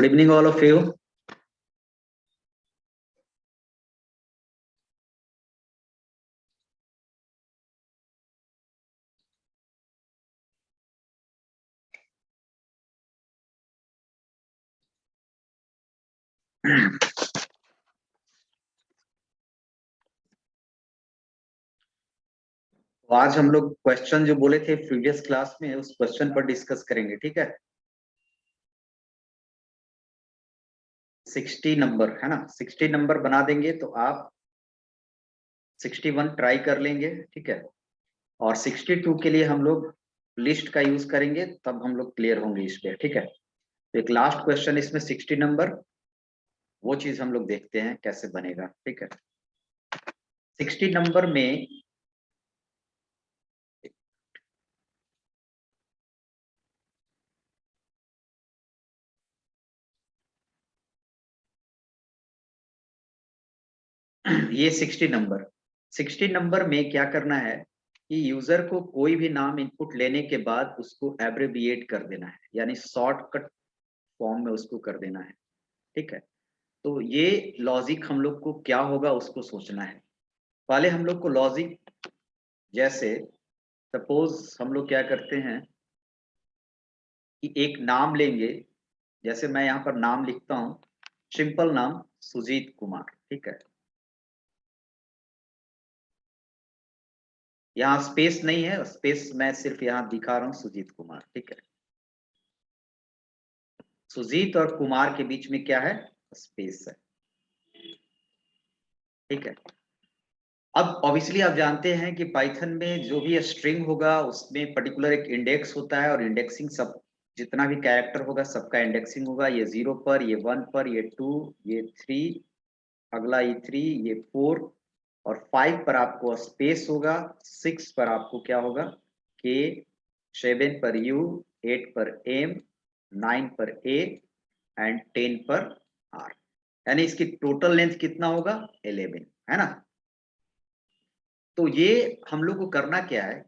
Good evening, all of you. तो आज हम लोग क्वेश्चन जो बोले थे प्रीवियस क्लास में उस क्वेश्चन पर डिस्कस करेंगे, ठीक है। 60 नंबर है ना, 60 नंबर बना देंगे तो आप 61 ट्राई कर लेंगे, ठीक है। और 62 के लिए हम लोग लिस्ट का यूज करेंगे, तब हम लोग क्लियर होंगे इस पे, ठीक है। तो एक लास्ट क्वेश्चन इसमें 60 नंबर, वो चीज हम लोग देखते हैं कैसे बनेगा, ठीक है। 60 नंबर में ये 60 नंबर में क्या करना है कि यूजर को कोई भी नाम इनपुट लेने के बाद उसको एब्रिविएट कर देना है, यानी शॉर्टकट फॉर्म में उसको कर देना है, ठीक है। तो ये लॉजिक हम लोग को क्या होगा उसको सोचना है। पहले हम लोग को लॉजिक, जैसे सपोज हम लोग क्या करते हैं कि एक नाम लेंगे, जैसे मैं यहाँ पर नाम लिखता हूं, सिंपल नाम सुजीत कुमार, ठीक है। यहाँ स्पेस नहीं है, स्पेस मैं सिर्फ यहाँ दिखा रहा हूँ सुजीत कुमार, ठीक है। सुजीत और कुमार के बीच में क्या है, स्पेस है, ठीक है। अब ऑब्वियसली आप जानते हैं कि पाइथन में जो भी स्ट्रिंग होगा उसमें पर्टिकुलर एक इंडेक्स होता है, और इंडेक्सिंग सब जितना भी कैरेक्टर होगा सबका इंडेक्सिंग होगा। ये 0 पर, ये 1 पर, ये 2, ये 3, अगला ये 3, ये 4 और 5 पर आपको स्पेस होगा, 6 पर आपको क्या होगा के, 7 पर यू, 8 पर एम, 9 पर ए एंड 10 पर आर, यानी इसकी टोटल लेंथ कितना होगा 11, है ना। तो ये हम लोग को करना क्या है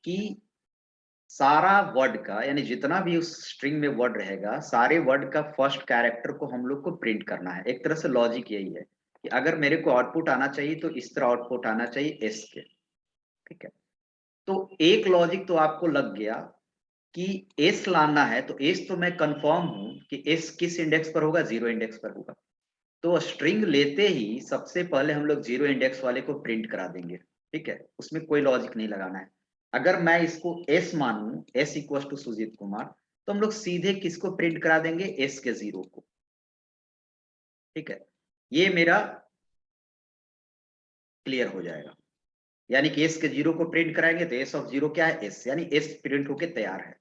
कि सारा वर्ड का, यानी जितना भी उस स्ट्रिंग में वर्ड रहेगा, सारे वर्ड का फर्स्ट कैरेक्टर को हम लोग को प्रिंट करना है। एक तरह से लॉजिक यही है कि अगर मेरे को आउटपुट आना चाहिए तो इस तरह आउटपुट आना चाहिए एस के, ठीक है। तो एक लॉजिक तो आपको लग गया कि एस लाना है, तो एस तो मैं कंफर्म हूं कि एस किस इंडेक्स पर होगा, 0 इंडेक्स पर होगा। तो स्ट्रिंग लेते ही सबसे पहले हम लोग 0 इंडेक्स वाले को प्रिंट करा देंगे, ठीक है। उसमें कोई लॉजिक नहीं लगाना है। अगर मैं इसको एस मानूं, s equal to Sujit Kumar, तो हम लोग सीधे किसको प्रिंट करा देंगे, एस के 0 को, ठीक है। ये मेरा क्लियर हो जाएगा, यानी कि एस के 0 को प्रिंट कराएंगे तो एस ऑफ 0 क्या है, एस, यानी एस प्रिंट होके तैयार है।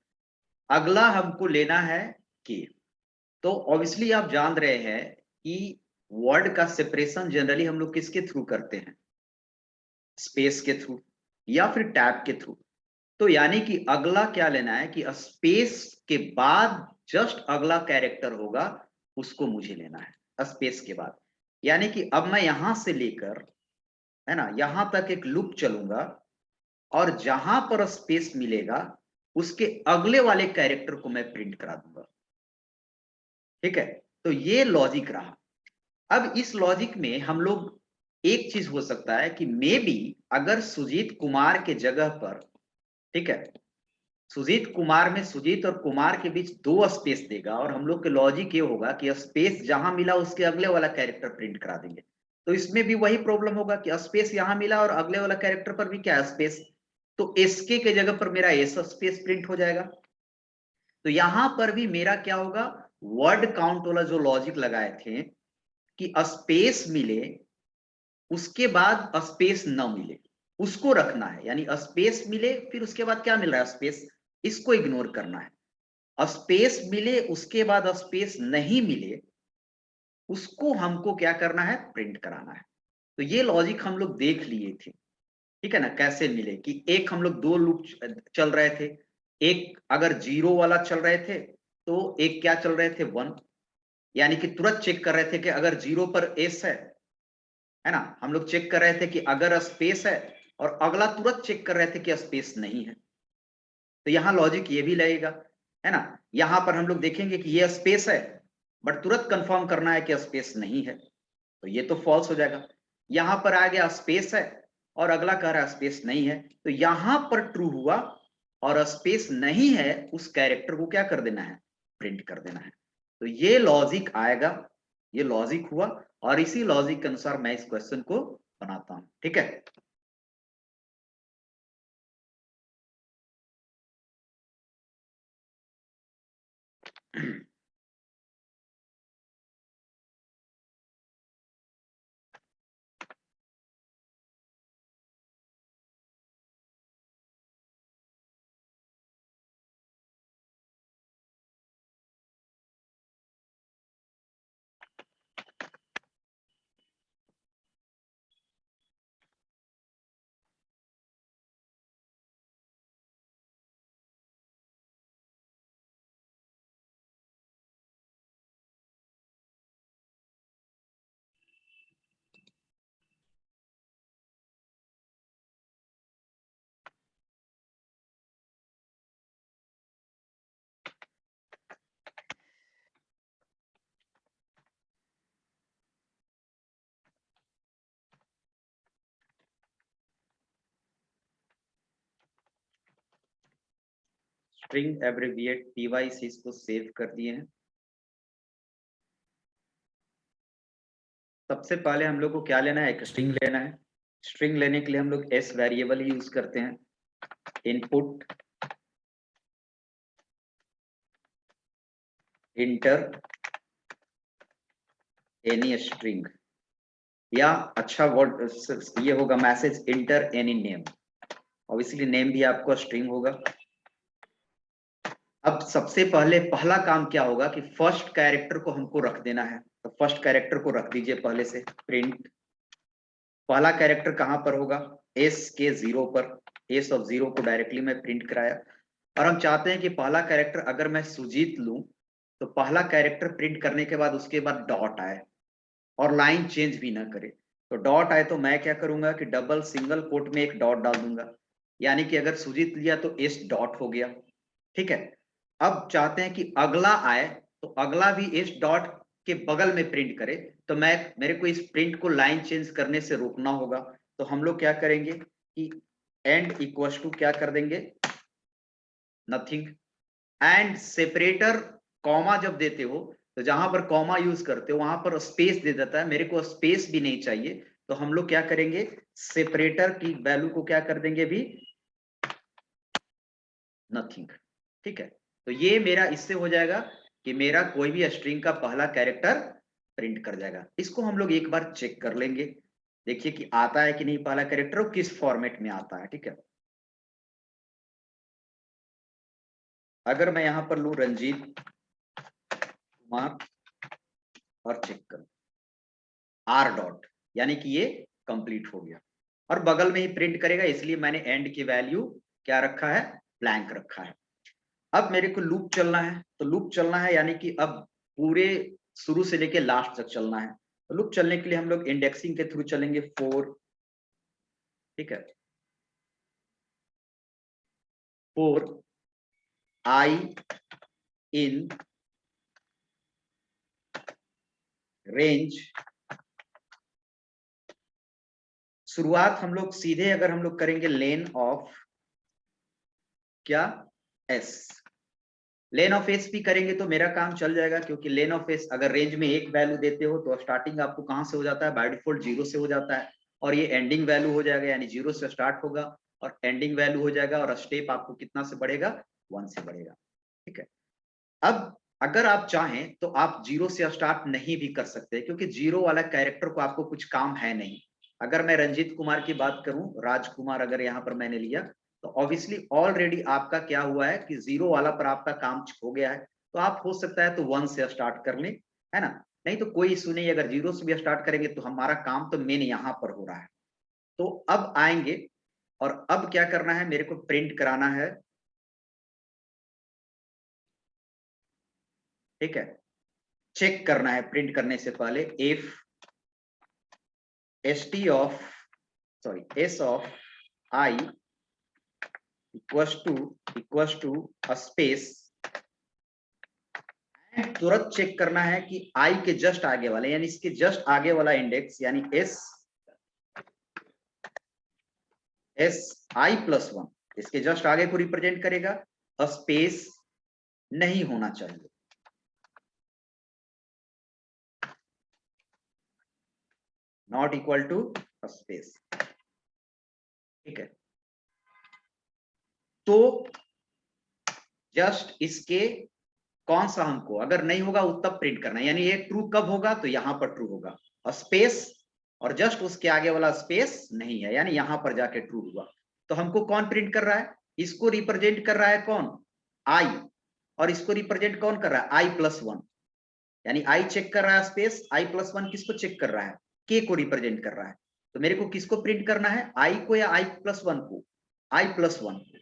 अगला हमको लेना है के। तो ऑब्वियसली आप जान रहे हैं कि वर्ड का सेपरेशन जनरली हम लोग किसके थ्रू करते हैं, स्पेस के थ्रू या फिर टैब के थ्रू। तो यानी कि अगला क्या लेना है कि स्पेस के बाद जस्ट अगला कैरेक्टर होगा उसको मुझे लेना है स्पेस के बाद। यानी कि अब मैं यहां से लेकर, है ना, यहां तक एक लूप चलूंगा और जहां पर स्पेस मिलेगा उसके अगले वाले कैरेक्टर को मैं प्रिंट करा दूंगा, ठीक है। तो ये लॉजिक रहा। अब इस लॉजिक में हम लोग, एक चीज हो सकता है कि मे बी अगर सुजीत कुमार के जगह पर, ठीक है, सुजीत कुमार में सुजीत और कुमार के बीच 2 स्पेस देगा, और हम लोग के लॉजिक ये होगा कि स्पेस जहां मिला उसके अगले वाला कैरेक्टर प्रिंट करा देंगे। तो इसमें भी वही प्रॉब्लम होगा कि स्पेस यहां मिला और अगले वाला कैरेक्टर पर भी क्या है, स्पेस। तो एसके के जगह पर मेरा एस स्पेस प्रिंट हो जाएगा। तो यहां पर भी मेरा क्या होगा, वर्ड काउंट वाला जो लॉजिक लगाए थे कि स्पेस मिले उसके बाद स्पेस न मिले, उसको रखना है। यानी स्पेस मिले फिर उसके बाद क्या मिल रहा है, स्पेस, इसको इग्नोर करना है। स्पेस मिले उसके बाद स्पेस नहीं मिले, उसको हमको क्या करना है, प्रिंट कराना है। तो ये लॉजिक हम लोग देख लिए थे, ठीक है ना, कैसे मिले कि एक हम लोग 2 लूप चल रहे थे। एक अगर 0 वाला चल रहे थे तो एक क्या चल रहे थे, 1, यानी कि तुरंत चेक कर रहे थे कि अगर 0 पर एस है ना, हम लोग चेक कर रहे थे कि अगर स्पेस है, और अगला तुरंत चेक कर रहे थे कि स्पेस नहीं है। तो यहां लॉजिक ये भी लगेगा, है ना। यहां पर हम लोग देखेंगे कि ये स्पेस है, बट तुरंत कंफर्म करना है कि स्पेस नहीं है, तो ये तो फॉल्स हो जाएगा। यहां पर आ गया स्पेस है और अगला कह रहा है स्पेस नहीं है, तो यहां पर ट्रू हुआ और स्पेस नहीं है उस कैरेक्टर को क्या कर देना है, प्रिंट कर देना है। तो ये लॉजिक आएगा, ये लॉजिक हुआ और इसी लॉजिक के अनुसार मैं इस क्वेश्चन को बनाता हूं। ठीक है, स्ट्रिंग एब्रिविएट pyc इसको सेव कर दिए हैं। सबसे पहले हम लोग को क्या लेना है, एक स्ट्रिंग लेना है। स्ट्रिंग लेने के लिए हम लोग एस वेरिएबल यूज करते हैं। इनपुट इंटर एनी स्ट्रिंग, या अच्छा वर्ड ये होगा message inter any name, obviously name भी आपको स्ट्रिंग होगा। अब सबसे पहले पहला काम क्या होगा कि फर्स्ट कैरेक्टर को हमको रख देना है, तो फर्स्ट कैरेक्टर को रख दीजिए पहले से। प्रिंट पहला कैरेक्टर कहां पर होगा, एस के 0 पर, एस ऑफ 0 को डायरेक्टली मैं प्रिंट कराया। और हम चाहते हैं कि पहला कैरेक्टर अगर मैं सुजीत लूं तो पहला कैरेक्टर प्रिंट करने के बाद उसके बाद डॉट आए और लाइन चेंज भी ना करे। तो डॉट आए तो मैं क्या करूंगा कि डबल सिंगल कोट में एक डॉट डाल दूंगा, यानी कि अगर सुजीत लिया तो एस डॉट हो गया। ठीक है, अब चाहते हैं कि अगला आए तो अगला भी इस डॉट के बगल में प्रिंट करे, तो मैं मेरे को इस प्रिंट को लाइन चेंज करने से रोकना होगा। तो हम लोग क्या करेंगे कि एंड इक्वल टू क्या कर देंगे, नथिंग। एंड सेपरेटर कॉमा जब देते हो तो जहां पर कॉमा यूज करते हो वहां पर स्पेस दे देता है, मेरे को स्पेस भी नहीं चाहिए, तो हम लोग क्या करेंगे, सेपरेटर की वैल्यू को क्या कर देंगे भी, नथिंग। ठीक है, तो ये मेरा इससे हो जाएगा कि मेरा कोई भी स्ट्रिंग का पहला कैरेक्टर प्रिंट कर जाएगा। इसको हम लोग एक बार चेक कर लेंगे, देखिए कि आता है कि नहीं पहला कैरेक्टर और किस फॉर्मेट में आता है। ठीक है, अगर मैं यहां पर लू रंजीत कुमार और चेक करूं आर डॉट, यानी कि ये कंप्लीट हो गया और बगल में ही प्रिंट करेगा, इसलिए मैंने एंड की वैल्यू क्या रखा है, ब्लैंक रखा है। अब मेरे को लूप चलना है, तो लूप चलना है यानी कि अब पूरे शुरू से लेके लास्ट तक चलना है। तो लूप चलने के लिए हम लोग इंडेक्सिंग के थ्रू चलेंगे 4। ठीक है, 4 आई इन रेंज। शुरुआत हम लोग सीधे अगर हम लोग करेंगे लेन ऑफ क्या, एस, लेन ऑफ एस भी करेंगे तो मेरा काम चल जाएगा, क्योंकि लेन ऑफ एस अगर रेंज में एक वैल्यू देते हो तो स्टार्टिंग आपको कहां से हो जाता है, बाय डिफॉल्ट 0 से हो जाता है, और ये एंडिंग वैल्यू हो जाएगा, यानी 0 से स्टार्ट होगा और एंडिंग वैल्यू हो जाएगा, और स्टेप आपको कितना से बढ़ेगा, 1 से बढ़ेगा। ठीक है, अब अगर आप चाहें तो आप 0 से स्टार्ट नहीं भी कर सकते, क्योंकि 0 वाला कैरेक्टर को आपको कुछ काम है नहीं। अगर मैं रंजीत कुमार की बात करूं, राजकुमार अगर यहां पर मैंने लिया, तो ऑब्वियसली ऑलरेडी आपका क्या हुआ है कि 0 वाला पर आपका काम हो गया है, तो आप हो सकता है तो 1 से स्टार्ट कर लें, है ना, नहीं तो कोई इशू नहीं। अगर 0 से भी स्टार्ट करेंगे तो हमारा काम तो मेन यहां पर हो रहा है। तो अब आएंगे और अब क्या करना है, मेरे को प्रिंट कराना है। ठीक है, चेक करना है प्रिंट करने से पहले, if st of sorry s of I equals to a space तुरंत चेक करना है कि आई के जस्ट आगे वाले यानी इसके जस्ट आगे वाला इंडेक्स यानी एस आई प्लस 1 इसके जस्ट आगे को रिप्रेजेंट करेगा, स्पेस नहीं होना चाहिए। नॉट इक्वल टू स्पेस, ठीक है। तो जस्ट इसके कौन सा हमको अगर नहीं होगा वो तब प्रिंट करना है, यानी ये ट्रू कब होगा तो यहां पर ट्रू होगा, और स्पेस और जस्ट उसके आगे वाला स्पेस नहीं है यानी यहां पर जाके ट्रू हुआ। तो हमको कौन प्रिंट कर रहा है, इसको रिप्रेजेंट कर रहा है कौन, आई, और इसको रिप्रेजेंट कौन कर रहा है, आई प्लस 1, यानी आई चेक कर रहा है स्पेस, आई प्लस 1 किसको चेक कर रहा है, के को रिप्रेजेंट कर रहा है। तो मेरे को किसको प्रिंट करना है, आई को या आई प्लस 1 को, आई प्लस 1 को।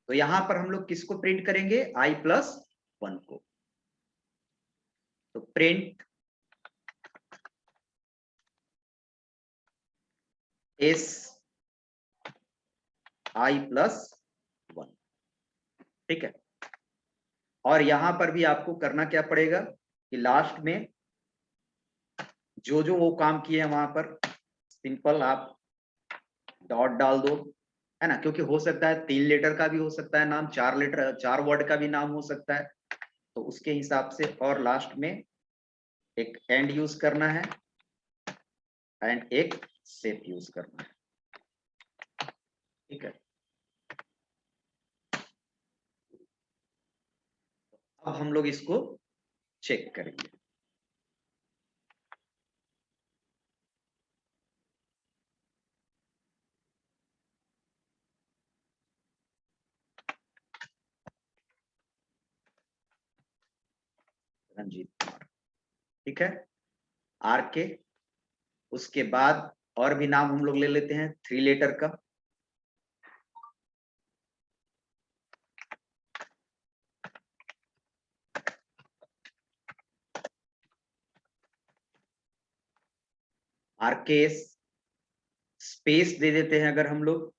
तो यहां पर हम लोग किसको प्रिंट करेंगे, आई प्लस 1 को। तो प्रिंट एस आई प्लस 1, ठीक है। और यहां पर भी आपको करना क्या पड़ेगा कि लास्ट में जो जो वो काम किए हैं वहां पर सिंपल आप डॉट डाल दो, है ना, क्योंकि हो सकता है 3 लेटर का भी हो सकता है नाम, 4 लेटर 4 वर्ड का भी नाम हो सकता है, तो उसके हिसाब से। और लास्ट में एक एंड यूज करना है एंड एक सेट यूज करना है, ठीक है। अब हम लोग इसको चेक करेंगे। रंजीत कुमार, ठीक है, आर के। उसके बाद और भी नाम हम लोग ले लेते हैं 3 लेटर का, आर के स्पेस दे देते हैं अगर हम लोग,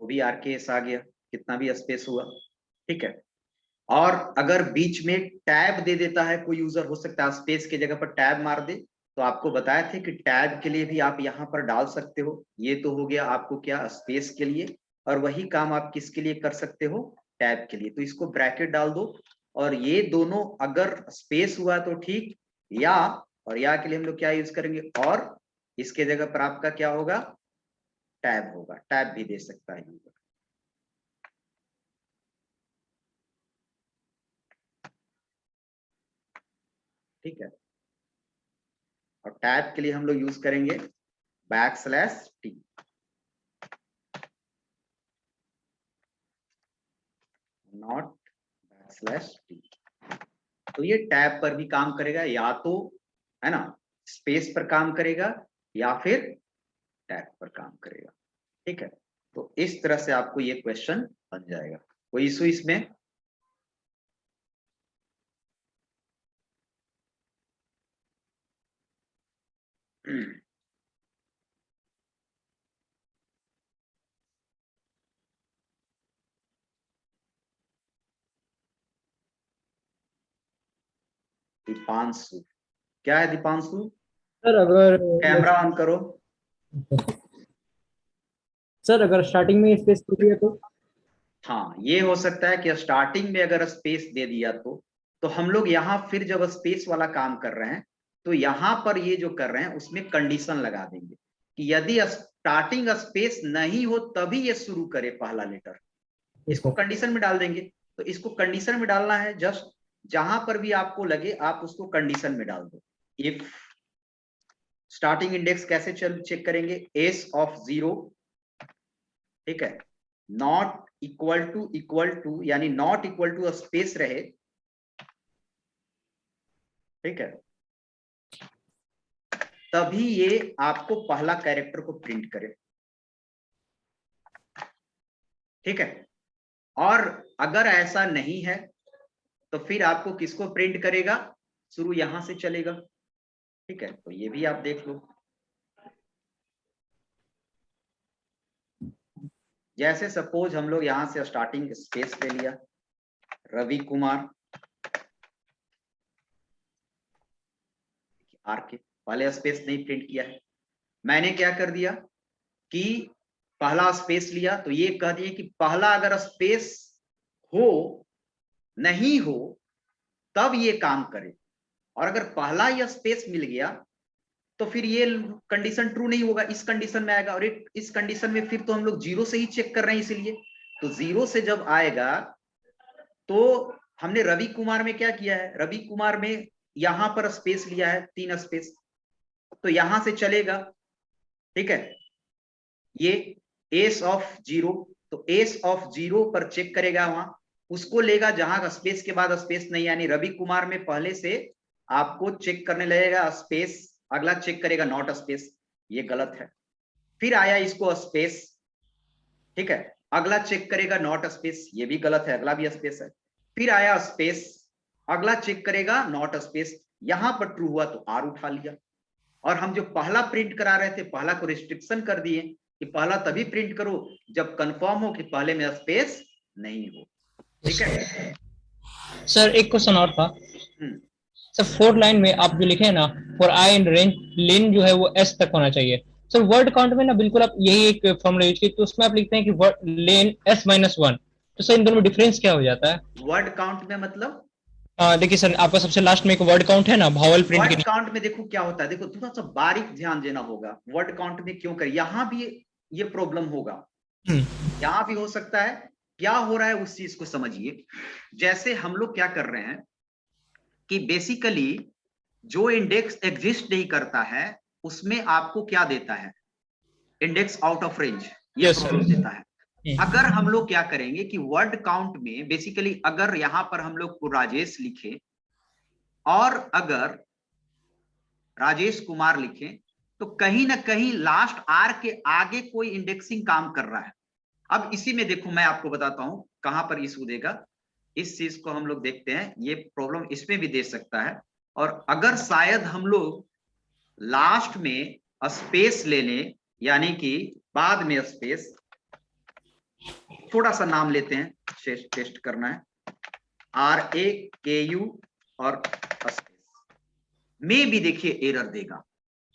वो भी आर के एस आ गया, कितना भी स्पेस हुआ, ठीक है। और अगर बीच में टैब दे देता है कोई यूजर, हो सकता है स्पेस की जगह पर टैब मार दे, तो आपको बताया थे कि टैब के लिए भी आप यहाँ पर डाल सकते हो। ये तो हो गया आपको क्या, स्पेस के लिए, और वही काम आप किसके लिए कर सकते हो, टैब के लिए। तो इसको ब्रैकेट डाल दो, और ये दोनों अगर स्पेस हुआ तो ठीक, या और या के लिए हम लोग क्या यूज करेंगे, और इसके जगह पर आपका क्या होगा, टैब होगा, टैब भी दे सकता है यूजर, ठीक है। और टैब के लिए हम लोग यूज करेंगे \t, नॉट \t। तो ये टैब पर भी काम करेगा, या तो है ना स्पेस पर काम करेगा या फिर टैब पर काम करेगा, ठीक है। तो इस तरह से आपको ये क्वेश्चन बन जाएगा। कोई इशू इसमें, दीपांशु, क्या है दीपांशु, सर अगर कैमरा ऑन करो। सर अगर स्टार्टिंग में स्पेस दे दिया तो? हाँ, ये हो सकता है कि स्टार्टिंग में अगर स्पेस दे दिया तो हम लोग यहाँ फिर जब स्पेस वाला काम कर रहे हैं तो यहाँ पर ये जो कर रहे हैं उसमें कंडीशन लगा देंगे कि यदि स्टार्टिंग स्पेस नहीं हो तभी ये शुरू करे पहला लेटर, इसको सर कंडीशन में डाल देंगे। तो इसको कंडीशन में डालना है, जस्ट जहां पर भी आपको लगे आप उसको कंडीशन में डाल दो। इफ स्टार्टिंग इंडेक्स कैसे चेक करेंगे, एस ऑफ 0, ठीक है, नॉट इक्वल टू यानी नॉट इक्वल टू स्पेस रहे, ठीक है, तभी ये आपको पहला कैरेक्टर को प्रिंट करे, ठीक है। और अगर ऐसा नहीं है तो फिर आपको किसको प्रिंट करेगा, शुरू यहां से चलेगा, ठीक है, तो ये भी आप देख लो। जैसे सपोज हम लोग यहां से स्टार्टिंग स्पेस ले लिया, रवि कुमार आर के, पहले स्पेस नहीं प्रिंट किया है, मैंने क्या कर दिया कि पहला स्पेस लिया, तो ये कह दिए कि पहला अगर स्पेस हो नहीं हो तब ये काम करे, और अगर पहला ही स्पेस मिल गया तो फिर ये कंडीशन ट्रू नहीं होगा, इस कंडीशन में आएगा, और इस कंडीशन में फिर तो हम लोग जीरो से ही चेक कर रहे हैं, इसीलिए तो जीरो से जब आएगा तो हमने रवि कुमार में क्या किया है, रवि कुमार में यहां पर स्पेस लिया है 3 स्पेस, तो यहां से चलेगा। ठीक है, ये एस ऑफ जीरो, तो एस ऑफ जीरो पर चेक करेगा, वहां उसको लेगा जहां स्पेस के बाद स्पेस नहीं, यानी रवि कुमार में पहले से आपको चेक करने लगेगा स्पेस, अगला चेक करेगा नॉट स्पेस, ये गलत है। फिर आया इसको स्पेस, ठीक है, अगला चेक करेगा नॉट स्पेस, ये भी गलत है, अगला भी स्पेस है। फिर आया स्पेस, अगला चेक करेगा नॉट स्पेस, यहां पर ट्रू हुआ तो आर उठा लिया। और हम जो पहला प्रिंट करा रहे थे, पहला को रिस्ट्रिक्शन कर दिए कि पहला तभी प्रिंट करो जब कंफर्म हो कि पहले में स्पेस नहीं हो। ठीक है सर एक क्वेश्चन और था हम्म, सर, फोर्थ लाइन में आप जो लिखे हैं ना, फॉर आई इन रेंज लेन जो है वो एस तक होना चाहिए। सर वर्ड काउंट में ना बिल्कुल आप यही एक फॉर्मूला यूज किए, तो उसमें आप लिखते हैं कि वर्ड लेन S-1, तो सर इन दोनों में डिफरेंस क्या हो जाता है? वर्ड काउंट में मतलब देखिए सर, आपका सबसे लास्ट में एक वर्ड काउंट है ना भावल प्रिंट के वर्ड नीचे। काउंट में देखो क्या होता है, देखो थोड़ा सा बारीक ध्यान देना होगा, वर्ड काउंट में क्यों कर, यहां भी ये प्रॉब्लम होगा, यहां भी हो सकता है। क्या हो रहा है उस चीज को समझिए। जैसे हम लोग क्या कर रहे हैं कि बेसिकली जो इंडेक्स एग्जिस्ट नहीं करता है उसमें आपको क्या देता है, इंडेक्स आउट ऑफ रेंज, ये यस प्रॉब्लम देता है। सर। अगर हम लोग क्या करेंगे कि वर्ड काउंट में बेसिकली अगर यहां पर हम लोग को राजेश लिखे और अगर राजेश कुमार लिखें, तो कहीं ना कहीं लास्ट आर के आगे कोई इंडेक्सिंग काम कर रहा है। अब इसी में देखो मैं आपको बताता हूं कहां पर इशू देगा, इस चीज को हम लोग देखते हैं, ये प्रॉब्लम इसमें भी दे सकता है। और अगर शायद हम लोग लास्ट में स्पेस ले लें, यानी कि बाद में स्पेस, थोड़ा सा नाम लेते हैं, टेस्ट करना है, RAKU और स्पेस में भी देखिए एरर देगा।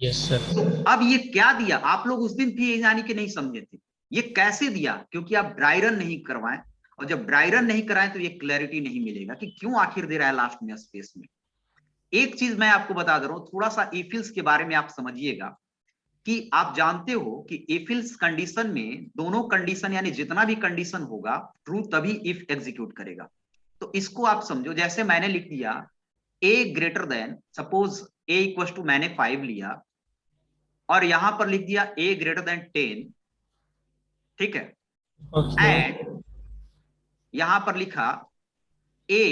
Yes sir. तो अब ये क्या दिया, आप लोग उस दिन भी यानी कि नहीं समझे थे, ये कैसे दिया, क्योंकि आप ड्राई रन नहीं करवाएं, और जब ड्राई रन नहीं कराएं तो ये क्लैरिटी नहीं मिलेगा कि क्यों आखिर दे रहा है लास्ट में स्पेस में। एक चीज मैं आपको बता दे रहा हूं, थोड़ा सा इफिल्स के बारे में आप समझिएगा कि आप जानते हो कि इफिल्स कंडीशन में दोनों कंडीशन यानी जितना भी कंडीशन होगा ट्रू तभी इफ एग्जीक्यूट करेगा। तो इसको आप समझो, जैसे मैंने लिख दिया a greater than, suppose a equal to मैंने 5 लिया और यहां पर लिख दिया a ग्रेटर देन 10, ठीक है, एंड यहां पर लिखा a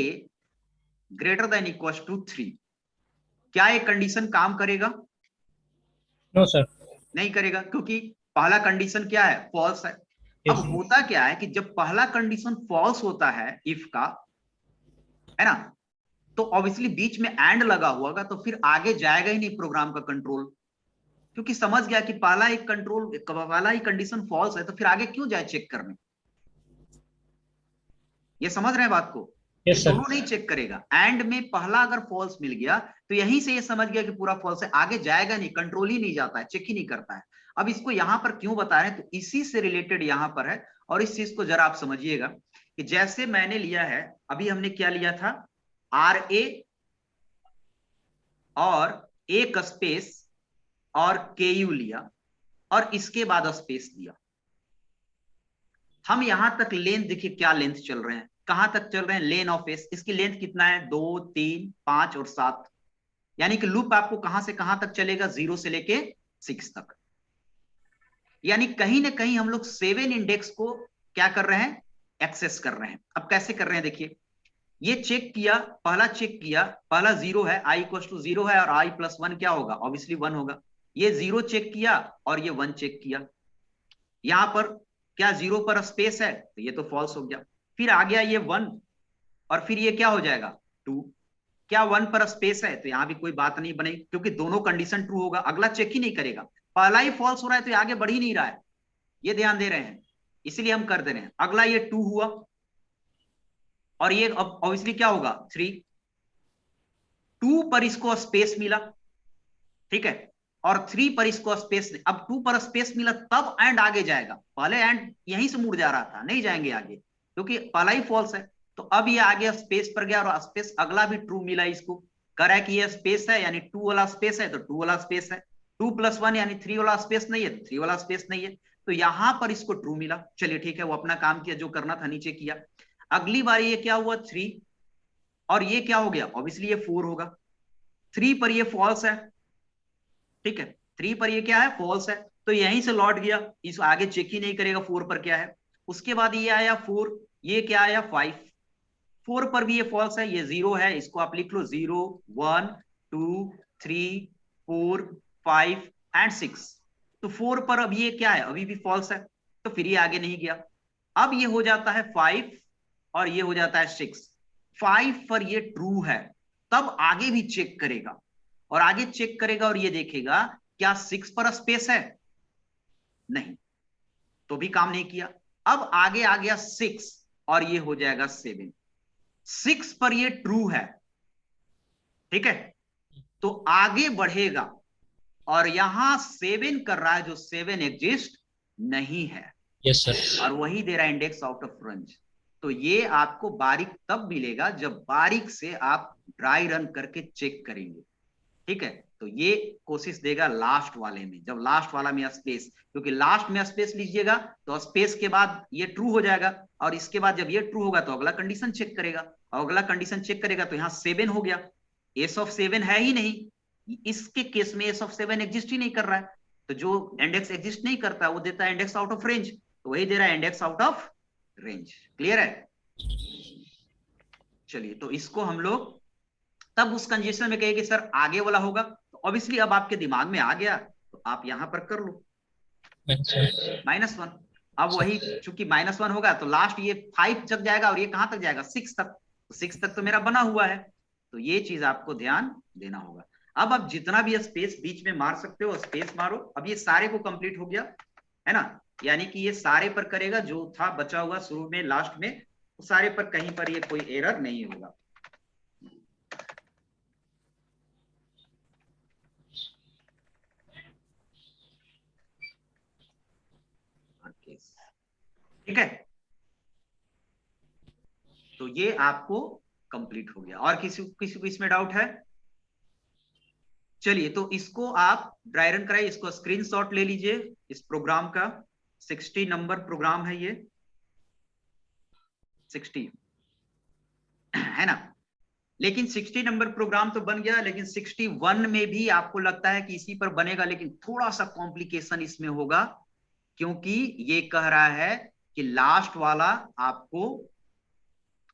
greater than equal to 3, क्या ये कंडीशन काम करेगा? No sir. नहीं करेगा, क्योंकि पहला कंडीशन क्या है, फॉल्स है। अब यस होता क्या है कि जब पहला कंडीशन फॉल्स होता है इफ का, है ना, तो ऑब्वियसली बीच में एंड लगा हुआ होगा, तो फिर आगे जाएगा ही नहीं प्रोग्राम का कंट्रोल, क्योंकि समझ गया कि पहला एक कंट्रोल, पहला ही कंडीशन फॉल्स है, तो फिर आगे क्यों जाए चेक करने। ये समझ रहे हैं बात को, ये यस सर। दोनों नहीं चेक करेगा, एंड में पहला अगर फॉल्स मिल गया तो यहीं से ये समझ गया कि पूरा फॉल्स है, आगे जाएगा नहीं, कंट्रोल ही नहीं जाता है, चेक ही नहीं करता है। अब इसको यहां पर क्यों बता रहे हैं, तो इसी से रिलेटेड यहां पर है, और इस चीज को जरा आप समझिएगा कि जैसे मैंने लिया है, अभी हमने क्या लिया था, RA और एक स्पेस और KU लिया और इसके बाद स्पेस दिया। हम यहां तक लेंथ देखिए क्या लेंथ चल रहे हैं, कहां तक चल रहे हैं, लेन ऑफ एस, इसकी लेंथ कितना है, 2 3 5 और 7, यानी कि लूप आपको कहां से कहां तक चलेगा, 0 से लेके 6 तक। यानी कहीं ना कहीं हम लोग 7 इंडेक्स को क्या कर रहे हैं, एक्सेस कर रहे हैं। अब कैसे कर रहे हैं देखिए, ये चेक किया, पहला चेक किया, पहला 0 है, i इक्वल टू 0 है, और i प्लस 1 क्या होगा, ऑब्वियसली 1 होगा। ये 0 चेक किया और ये 1 चेक किया, यहां पर क्या 0 पर स्पेस है, तो ये तो फॉल्स हो गया। फिर आ गया ये 1 और फिर ये क्या हो जाएगा 2, क्या 1 पर स्पेस है? तो यहाँ भी कोई बात नहीं बनेगी क्योंकि दोनों कंडीशन ट्रू होगा, अगला चेक ही नहीं करेगा। पहला ही फॉल्स हो रहा है तो ये आगे बढ़ ही नहीं रहा है, ये ध्यान दे रहे हैं, इसलिए हम कर दे रहे हैं। अगला ये 2 हुआ और ये अब ऑब्वियसली क्या होगा 3, 2 पर इसको स्पेस मिला, ठीक है, और 3 पर इसको स्पेस, अब 2 पर स्पेस मिला तब एंड आगे जाएगा, पहले एंड यहीं से मुड़ जा रहा था, नहीं जाएंगे आगे क्योंकि पहला ही फॉल्स है। तो अब ये आगे स्पेस पर गया और स्पेस अगला भी ट्रू मिला इसको, कह रहा है कि ये स्पेस है यानी 2 वाला स्पेस है तो 2 वाला स्पेस है, 2 + 1 यानी 3 वाला स्पेस नहीं है तो 3 वाला स्पेस नहीं है, तो यहां पर इसको ट्रू मिला। चलिए ठीक है, वो अपना काम किया, जो करना था नीचे किया। अगली बार ये क्या हुआ 3 और ये क्या हो गया, ऑब्वियसली ये 4 होगा, 3 पर ये फॉल्स है, ठीक है, 3 पर ये क्या है फॉल्स है, तो यहीं से लौट गया, इस आगे चेक ही नहीं करेगा 4 पर क्या है। उसके बाद ये आया 4, ये क्या आया 5, 4 पर भी ये फॉल्स है, ये 0 है, इसको आप लिख लो 0 1 2 3 4 5 एंड 6, तो 4 पर अब ये क्या है, अभी भी फॉल्स है, तो फिर ये आगे नहीं गया। अब ये हो जाता है 5 और ये हो जाता है 6, 5 पर ये ट्रू है, तब आगे भी चेक करेगा, और आगे चेक करेगा और ये देखेगा क्या 6 पर स्पेस है, नहीं, तो भी काम नहीं किया। अब आगे आ गया 6 और ये हो जाएगा 7, 6 पर ये ट्रू है, ठीक है, तो आगे बढ़ेगा और यहां 7 कर रहा है, जो 7 एग्जिस्ट नहीं है, यस सर। और वही दे रहा है इंडेक्स आउट ऑफ रेंज। तो ये आपको बारीक तब मिलेगा जब बारीक से आप ड्राई रन करके चेक करेंगे, ठीक है। तो ये कोशिश देगा लास्ट वाले में, जब लास्ट वाला में स्पेस, क्योंकि लास्ट में स्पेस लीजिएगा तो स्पेस के बाद ये ट्रू हो जाएगा, और इसके बाद जब ये ट्रू होगा तो अगला कंडीशन चेक करेगा, और अगला कंडीशन चेक करेगा तो यहाँ 7 हो गया, एस ऑफ 7 है ही नहीं, इसके केस में एस ऑफ 7 एग्जिस्ट ही नहीं कर रहा है, तो जो इंडेक्स एग्जिस्ट नहीं करता वो देता है इंडेक्स आउट ऑफ रेंज, तो वही दे रहा है index out of range. Clear है? चलिए, तो इसको हम लोग तब उस कंडीशन में कहेंगे सर आगे वाला होगा, तो ऑब्वियसली अब आपके दिमाग में आ गया तो आप यहां पर कर लो -1। अब वही चूंकि -1 होगा तो लास्ट ये 5 तक जाएगा और ये कहां तक जाएगा 6 तक, तो 6 तक तो मेरा बना हुआ है, तो ये चीज आपको ध्यान देना होगा। अब आप जितना भी स्पेस बीच में मार सकते हो स्पेस मारो। अब ये सारे को कंप्लीट हो गया है ना, यानी कि ये सारे पर करेगा, जो था बचा हुआ शुरू में लास्ट में, तो सारे पर कहीं पर ये कोई एरर नहीं होगा। ठीक है, तो ये आपको कंप्लीट हो गया। और किसी किसी को इसमें डाउट है? चलिए, तो इसको आप ड्राई रन कराइए, इसको स्क्रीनशॉट ले लीजिए इस प्रोग्राम का, 60 नंबर प्रोग्राम है ये, 60 है ना। लेकिन 60 नंबर प्रोग्राम तो बन गया, लेकिन 61 में भी आपको लगता है कि इसी पर बनेगा, लेकिन थोड़ा सा कॉम्प्लिकेशन इसमें होगा, क्योंकि ये कह रहा है कि लास्ट वाला आपको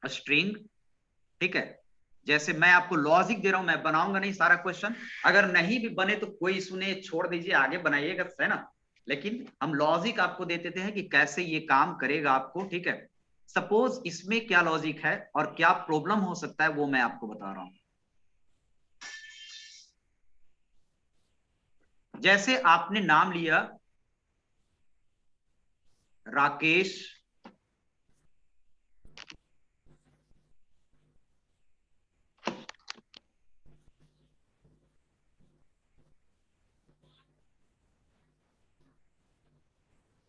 स्ट्रिंग, ठीक है, जैसे मैं आपको लॉजिक दे रहा हूं, मैं बनाऊंगा नहीं सारा क्वेश्चन, अगर नहीं भी बने तो कोई सुने छोड़ दीजिए, आगे बनाइएगा, है ना, लेकिन हम लॉजिक आपको दे देते हैं कि कैसे ये काम करेगा आपको, ठीक है। सपोज इसमें क्या लॉजिक है और क्या प्रॉब्लम हो सकता है वो मैं आपको बता रहा हूं। जैसे आपने नाम लिया राकेश,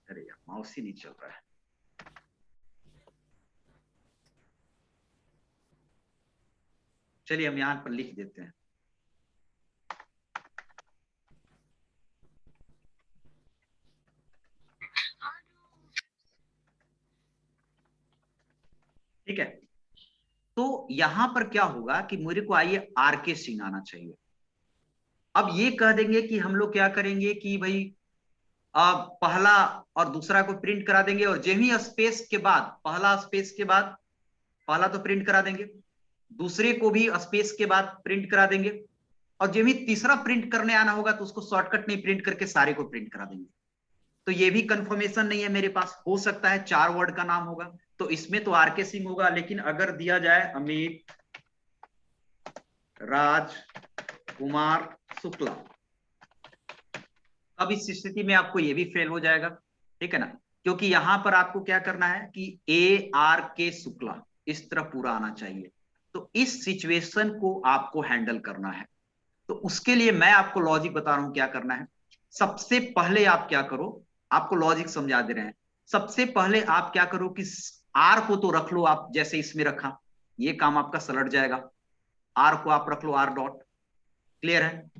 अरे यार माउस ही नहीं चल रहा है, चलिए हम यहां पर लिख देते हैं ठीक है। तो यहां पर क्या होगा कि मेरे को आइए आरके सिंह आना चाहिए। अब ये कह देंगे कि हम लोग क्या करेंगे कि भाई पहला और दूसरा को प्रिंट करा देंगे, और जेमी स्पेस के बाद पहला स्पेस के बाद पहला तो प्रिंट करा देंगे, दूसरे को भी स्पेस के बाद प्रिंट करा देंगे, और जेमी तीसरा प्रिंट करने आना होगा तो उसको शॉर्टकट नहीं प्रिंट करके सारे को प्रिंट करा देंगे। तो ये भी कंफर्मेशन नहीं है मेरे पास, हो सकता है 4 वर्ड का नाम होगा, तो इसमें तो आरके सिंह होगा, लेकिन अगर दिया जाए अमित राज कुमार शुक्ला। अब इस स्थिति में आपको ये भी फेल हो जाएगा, ठीक है ना, क्योंकि यहां पर आपको क्या करना है कि ARK शुक्ला इस तरह पूरा आना चाहिए। तो इस सिचुएशन को आपको हैंडल करना है। तो उसके लिए मैं आपको लॉजिक बता रहा हूं क्या करना है। सबसे पहले आप क्या करो, आपको लॉजिक समझा दे रहे हैं। सबसे पहले आप क्या करो कि आर को तो रख लो आप, जैसे इसमें रखा, ये काम आपका सलट जाएगा। आर को आप रख लो, आर डॉट। क्लियर है?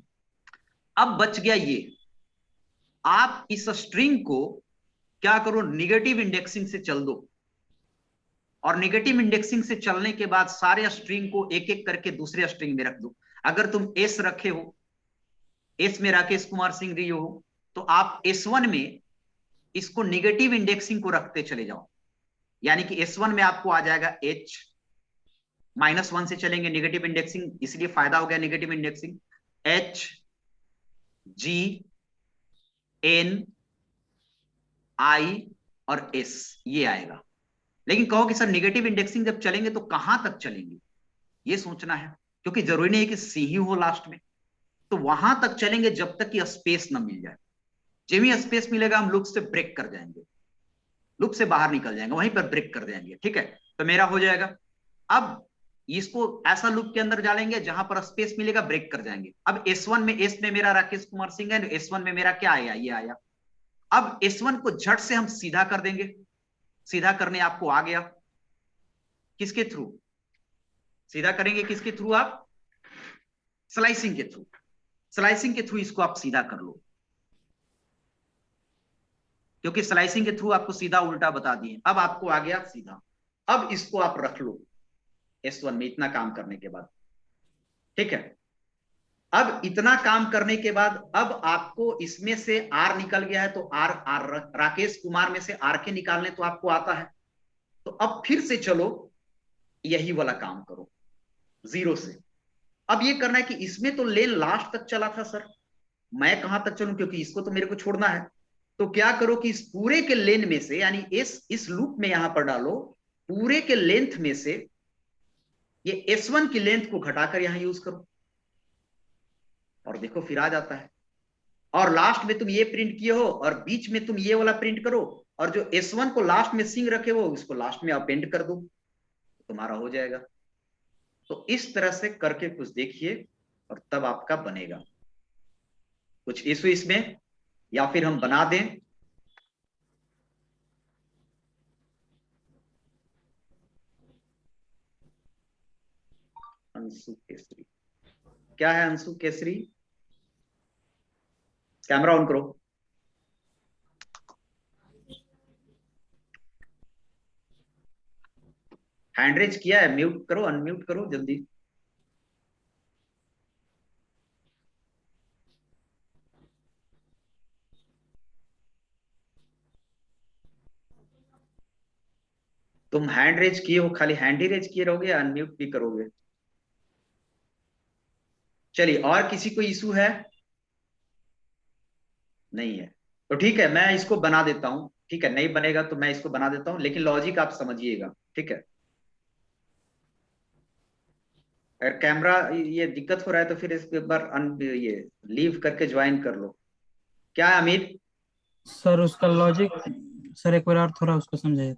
अब बच गया ये, आप इस स्ट्रिंग को क्या करो, निगेटिव इंडेक्सिंग से चल दो। और निगेटिव इंडेक्सिंग से चलने के बाद सारे स्ट्रिंग को एक एक करके दूसरे स्ट्रिंग में रख दो। अगर तुम एस रखे हो, एस में राकेश कुमार सिंह रियो हो, तो आप S1 में इसको निगेटिव इंडेक्सिंग को रखते चले जाओ। यानी कि S1 में आपको आ जाएगा H, -1 से चलेंगे निगेटिव इंडेक्सिंग, इसलिए फायदा हो गया negative indexing. H G N I और S ये आएगा। लेकिन कहो कि सर निगेटिव इंडेक्सिंग जब चलेंगे तो कहां तक चलेंगे, ये सोचना है, क्योंकि जरूरी नहीं है कि C ही हो लास्ट में। तो वहां तक चलेंगे जब तक कि स्पेस ना मिल जाए। जब ही स्पेस मिलेगा हम लूप से ब्रेक कर जाएंगे, लूप से बाहर निकल जाएंगे, वहीं पर ब्रेक कर देंगे। ठीक है, तो मेरा हो जाएगा। अब इसको ऐसा लूप के अंदर डालेंगे जहां पर स्पेस मिलेगा, ब्रेक कर जाएंगे। अब S1 में, S में मेरा राकेश कुमार सिंह है, S1 में मेरा क्या आया, ये आया। अब S1 को झट से हम सीधा कर देंगे। सीधा करने आपको आ गया, किसके थ्रू सीधा करेंगे, किसके थ्रू आप, स्लाइसिंग के थ्रू। स्लाइसिंग के थ्रू इसको आप सीधा कर लो, क्योंकि स्लाइसिंग के थ्रू आपको सीधा उल्टा बता दिए। अब आपको आ गया सीधा। अब इसको आप रख लो S1 में, इतना काम करने के बाद। ठीक है, अब इतना काम करने के बाद अब आपको इसमें से R निकल गया है, तो R राकेश कुमार में से R के निकालने तो आपको आता है। तो अब फिर से चलो यही वाला काम करो 0 से। अब ये करना है कि इसमें तो लेन लास्ट तक चला था सर, मैं कहां तक चलूं, क्योंकि इसको तो मेरे को छोड़ना है। तो क्या करो कि इस पूरे के लेन में से, यानी इस लूप में यहां पर डालो, पूरे के लेंथ में से ये S1 की लेंथ को घटाकर यहां यूज करो, और देखो फिर आ जाता है। और लास्ट में तुम ये प्रिंट किए हो, और बीच में तुम ये वाला प्रिंट करो, और जो S1 को लास्ट में सिंग रखे हो उसको लास्ट में अपेंड कर दो, तुम्हारा हो जाएगा। तो इस तरह से करके कुछ देखिए, और तब आपका बनेगा। कुछ इशू इसमें, या फिर हम बना दें? अंशु केसरी, क्या है अंशु केसरी? कैमरा ऑन करो। हैंड रेज किया है, म्यूट करो, अनम्यूट करो जल्दी। तुम हैंड रेज किए हो, खाली हैंड ही रेज किए रहोगे या अनम्यूट भी करोगे? चलिए, और किसी को इशू है? नहीं है तो ठीक है, मैं इसको बना देता हूं। ठीक है, नहीं बनेगा तो मैं इसको बना देता हूं, लेकिन लॉजिक आप समझिएगा। ठीक है, अगर कैमरा ये दिक्कत हो रहा है तो फिर इसको एक बार ये लीव करके ज्वाइन कर लो। क्या है अमित? सर उसका लॉजिक, सर एक बार और थोड़ा उसको समझाइए।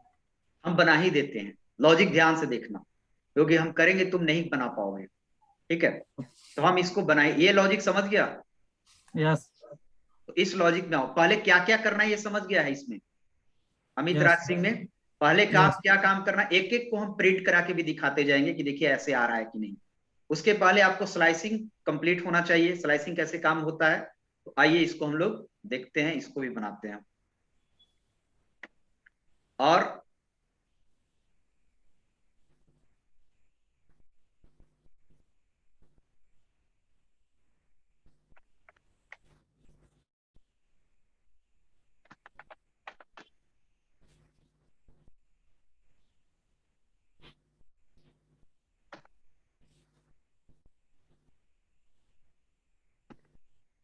हम बना ही देते हैं, लॉजिक ध्यान से देखना, क्योंकि हम करेंगे तुम नहीं बना पाओगे। ठीक है, तो हम इसको बनाए, ये लॉजिक समझ गया? यस। तो इस लॉजिक में आओ, पहले क्या क्या करना है ये समझ गया है इसमें अमित राज सिंह ने? पहले काम क्या काम करना, एक एक को हम प्रिंट करा के भी दिखाते जाएंगे कि देखिए ऐसे आ रहा है कि नहीं। उसके पहले आपको स्लाइसिंग कंप्लीट होना चाहिए, स्लाइसिंग कैसे काम होता है। तो आइए इसको हम लोग देखते हैं, इसको भी बनाते हैं। और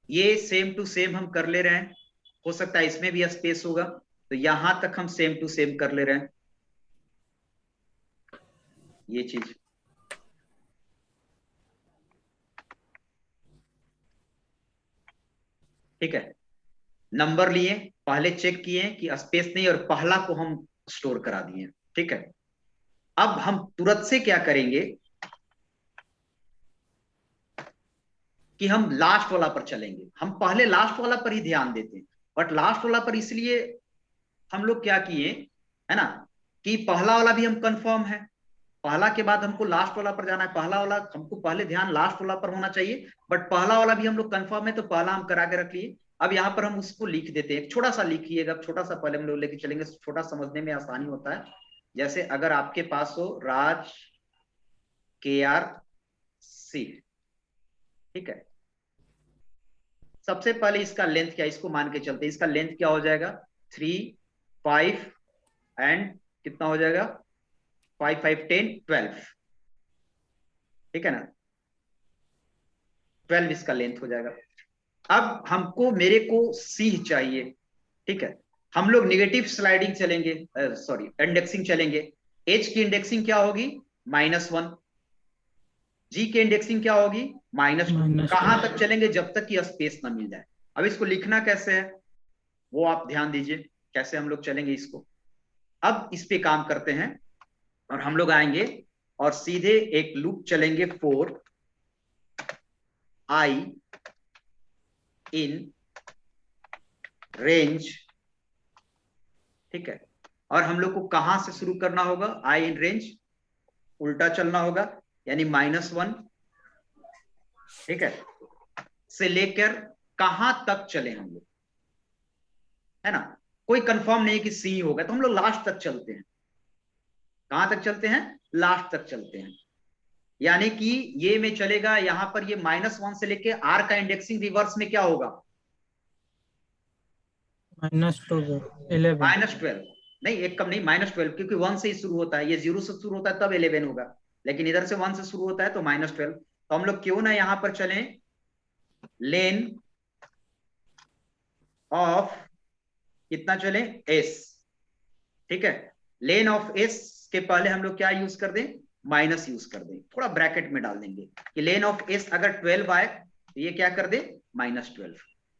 ये सेम टू सेम हम कर ले रहे हैं, हो सकता है इसमें भी स्पेस होगा, तो यहां तक हम सेम टू सेम कर ले रहे हैं ये चीज। ठीक है, नंबर लिए, पहले चेक किए कि स्पेस नहीं, और पहला को हम स्टोर करा दिए। ठीक है, अब हम तुरंत से क्या करेंगे कि हम लास्ट वाला पर चलेंगे। हम पहले लास्ट वाला पर ही ध्यान देते हैं, बट लास्ट वाला पर इसलिए हम लोग क्या किए है ना, कि पहला वाला भी हम कंफर्म है, पहला के बाद हमको लास्ट वाला पर जाना है। पहला वाला हमको पहले ध्यान लास्ट वाला पर होना चाहिए, बट पहला वाला भी हम लोग कंफर्म है, तो पहला हम करा के रख लिए। अब यहाँ पर हम उसको लिख देते हैं, छोटा सा लिखिएगा, छोटा सा पहले हम लोग लेके चलेंगे, छोटा समझने में आसानी होता है। जैसे अगर आपके पास हो राज KRC, ठीक है, सबसे पहले इसका लेंथ क्या, इसको मान के चलते हैं, इसका लेंथ क्या हो जाएगा 3, 5 एंड कितना हो जाएगा 5, 5, 10, 12, ठीक है ना, 12 इसका लेंथ हो जाएगा। अब हमको मेरे को C चाहिए। ठीक है, हम लोग निगेटिव स्लाइडिंग चलेंगे, सॉरी इंडेक्सिंग चलेंगे। H की इंडेक्सिंग क्या होगी -1, G की इंडेक्सिंग क्या होगी -2। कहां तक चलेंगे, जब तक कि स्पेस ना मिल जाए। अब इसको लिखना कैसे है वो आप ध्यान दीजिए, कैसे हम लोग चलेंगे इसको। अब इस पे काम करते हैं, और हम लोग आएंगे और सीधे एक लूप चलेंगे for I in range। ठीक है, और हम लोग को कहां से शुरू करना होगा, I in range उल्टा चलना होगा, यानी -1, ठीक है, से लेकर कहां तक चले हम लोग, है ना। कोई कंफर्म नहीं कि C होगा, तो हम लोग लास्ट तक चलते हैं। कहां तक चलते हैं, लास्ट तक चलते हैं, यानी कि ये में चलेगा, यहां पर ये -1 से लेके R का इंडेक्सिंग रिवर्स में क्या होगा -2 11 -12, नहीं एक कम नहीं, -12, क्योंकि 1 से ही शुरू होता है, ये 0 से शुरू होता है तब 11 होगा, लेकिन इधर से 1 से शुरू होता है तो -12। तो हम लोग क्यों ना यहां पर चलें लेन ऑफ कितना चले S, ठीक है, लेन ऑफ S के पहले हम लोग क्या यूज कर दें, माइनस यूज कर दें, थोड़ा ब्रैकेट में डाल देंगे कि लेन ऑफ S अगर 12 आए तो ये क्या कर दे -12,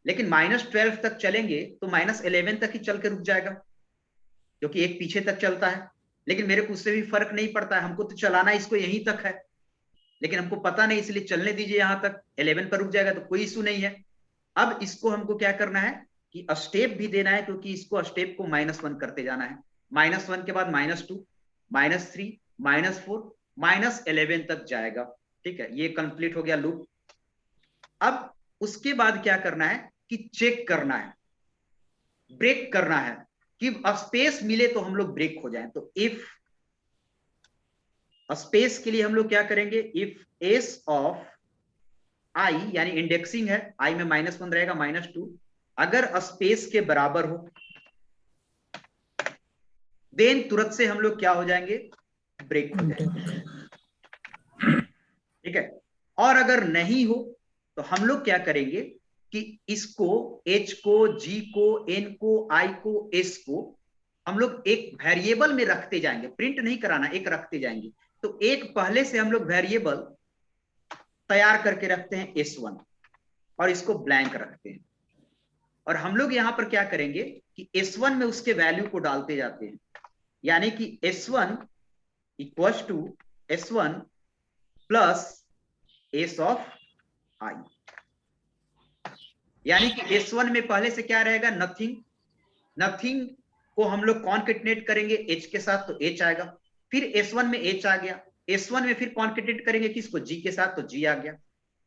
लेकिन -12 तक चलेंगे तो -11 तक ही चल के रुक जाएगा, क्योंकि एक पीछे तक चलता है। लेकिन मेरे को उससे भी फर्क नहीं पड़ता है, हमको तो चलाना इसको यहीं तक है, लेकिन हमको पता नहीं, इसलिए चलने दीजिए, यहां तक 11 पर रुक जाएगा तो कोई इशू नहीं है। अब इसको हमको क्या करना है कि स्टेप भी देना है, क्योंकि इसको स्टेप को -1 करते जाना है। -1 के बाद -2, -3, -4, -11 तक जाएगा। ठीक है, ये कंप्लीट हो गया लूप। अब उसके बाद क्या करना है कि चेक करना है, ब्रेक करना है, कि स्पेस मिले तो हम लोग ब्रेक हो जाए। तो इफ स्पेस के लिए हम लोग क्या करेंगे, इफ S ऑफ I, यानी इंडेक्सिंग है, I में -1 रहेगा, -2, अगर स्पेस के बराबर हो देन तुरंत से हम लोग क्या हो जाएंगे, ब्रेक हो जाएंगे। ठीक है, और अगर नहीं हो तो हम लोग क्या करेंगे कि इसको H को, G को, N को, I को, S को हम लोग एक वेरिएबल में रखते जाएंगे, प्रिंट नहीं कराना, एक रखते जाएंगे। तो एक पहले से हम लोग वेरिएबल तैयार करके रखते हैं S1, और इसको ब्लैंक रखते हैं, और हम लोग यहां पर क्या करेंगे कि S1 में उसके वैल्यू को डालते जाते हैं, यानी कि S1 equals to S1 plus S of I, यानी कि S1 में पहले से क्या रहेगा, नथिंग, नथिंग को हम लोग कॉन्केटिनेट करेंगे H के साथ तो H आएगा, फिर S1 में H आ गया, S1 में फिर कॉन्केटिनेट करेंगे किसको, G के साथ तो G आ गया।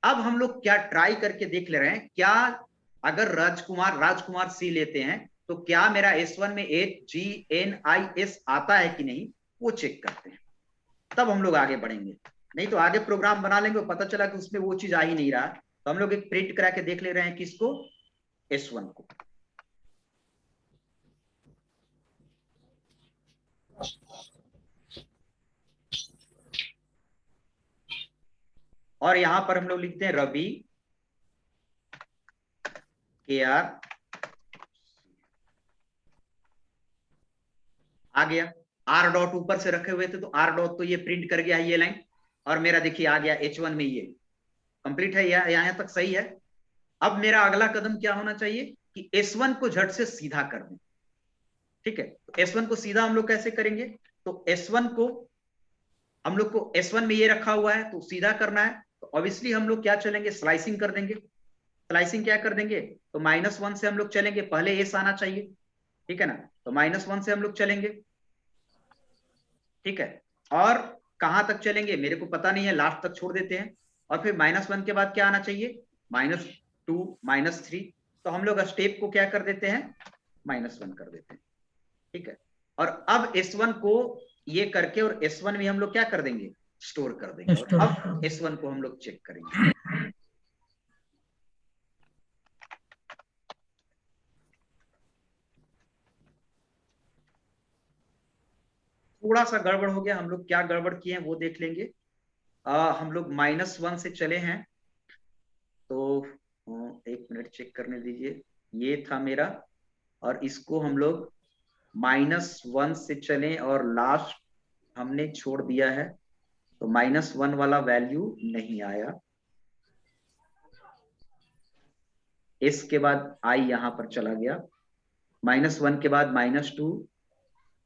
अब हम लोग क्या ट्राई करके देख ले रहे हैं, क्या अगर राजकुमार C लेते हैं तो क्या मेरा S1 में HGNIS आता है कि नहीं, वो चेक करते हैं, तब हम लोग आगे बढ़ेंगे। नहीं तो आगे प्रोग्राम बना लेंगे, पता चला कि उसमें वो चीज आ ही नहीं रहा, तो हम लोग एक प्रिंट करा के देख ले रहे हैं किसको, S1 को। और यहां पर हम लोग लिखते हैं रवि KR, आ गया, R डॉट ऊपर से रखे हुए थे तो R डॉट तो ये प्रिंट कर गया है ये लाइन, और मेरा देखिए आ गया H1 में, ये कंप्लीट है, यहां तक सही है। अब मेरा अगला कदम क्या होना चाहिए कि S1 को झट से सीधा कर दें। ठीक है, तो S1 को सीधा हम लोग कैसे करेंगे? तो S1 को हम लोग को S1 में ये रखा हुआ है तो सीधा करना है, तो ऑब्वियसली हम लोग क्या चलेंगे, स्लाइसिंग कर देंगे। स्लाइसिंग क्या कर देंगे, तो -1 से हम लोग चलेंगे, पहले S आना चाहिए, ठीक है ना, तो -1 से हम लोग चलेंगे। ठीक है, और कहां तक चलेंगे मेरे को पता नहीं है, लास्ट तक छोड़ देते हैं। और फिर -1 के बाद क्या आना चाहिए, -2 -3, तो हम लोग स्टेप को क्या कर देते हैं, -1 कर देते हैं। ठीक है, और अब S1 को ये करके और S1 में हम लोग क्या कर देंगे, स्टोर कर देंगे, और अब S1 को हम लोग चेक करेंगे। थोड़ा सा गड़बड़ हो गया, हम लोग क्या गड़बड़ किए हैं वो देख लेंगे। हम लोग -1 से चले हैं, तो 1 मिनट चेक करने दीजिए, ये था मेरा, और इसको हम लोग -1 से चले और लास्ट हमने छोड़ दिया है, तो -1 वाला वैल्यू नहीं आया। इस के बाद आई यहां पर चला गया, -1 के बाद -2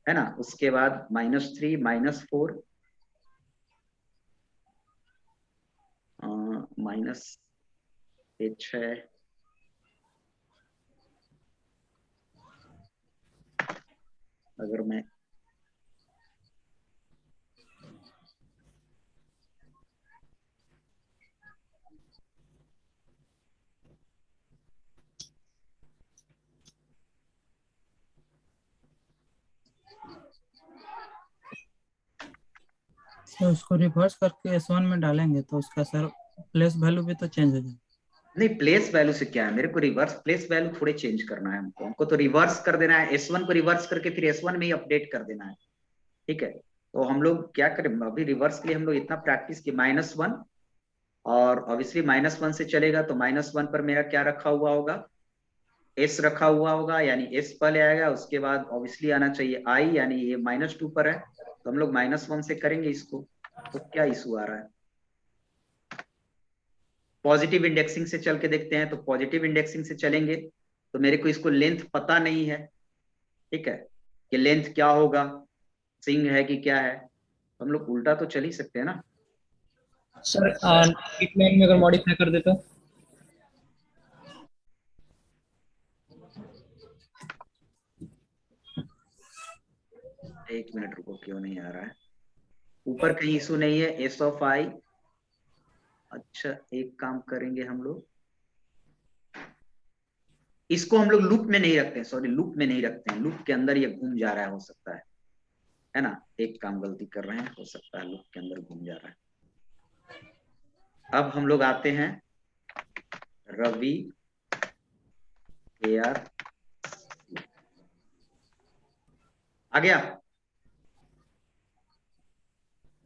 है ना, उसके बाद -3 -4 -6, अगर मैं तो उसको रिवर्स करके S1 में डालेंगे तो उसका सर प्लेस वैल्यू भी तो चेंज हो जाएगा। नहीं, प्लेस वैल्यू से क्या है, मेरे को रिवर्स प्लेस वैल्यू थोड़े चेंज करना है, हमको तो रिवर्स कर देना है, S1 को रिवर्स करके फिर S1 में ही अपडेट कर देना है। ठीक है, तो हम लोग क्या करें, अभी रिवर्स के लिए हम लोग इतना प्रैक्टिस की, -1, और ऑब्वियसली -1 से चलेगा तो -1 पर मेरा क्या रखा हुआ होगा, S रखा हुआ होगा, यानी S पहले आएगा, उसके बाद ऑब्वियसली आना चाहिए I, यानी ये -2 पर है, तो हम लोग -1 से करेंगे इसको। तो क्या इशू आ रहा है, पॉजिटिव इंडेक्सिंग से चल के देखते हैं, तो पॉजिटिव इंडेक्सिंग से चलेंगे, तो मेरे को इसको लेंथ पता नहीं है, ठीक है, कि लेंथ क्या होगा, सिंग है कि क्या है, तो हम लोग उल्टा तो चल ही सकते हैं ना। सर एक लाइन में अगर मॉडिफाई कर दे तो? एक मिनट रुको, क्यों नहीं आ रहा है, ऊपर कहीं इशू नहीं है, S ऑफ I। अच्छा, एक काम करेंगे हम लोग, इसको हम लोग लूप में नहीं रखते हैं, सॉरी लूप में नहीं रखते हैं, लूप के अंदर ये घूम जा रहा है, हो सकता है ना, एक काम गलती कर रहे हैं, हो सकता है लूप के अंदर घूम जा रहा है। अब हम लोग आते हैं रवि AR, आ गया,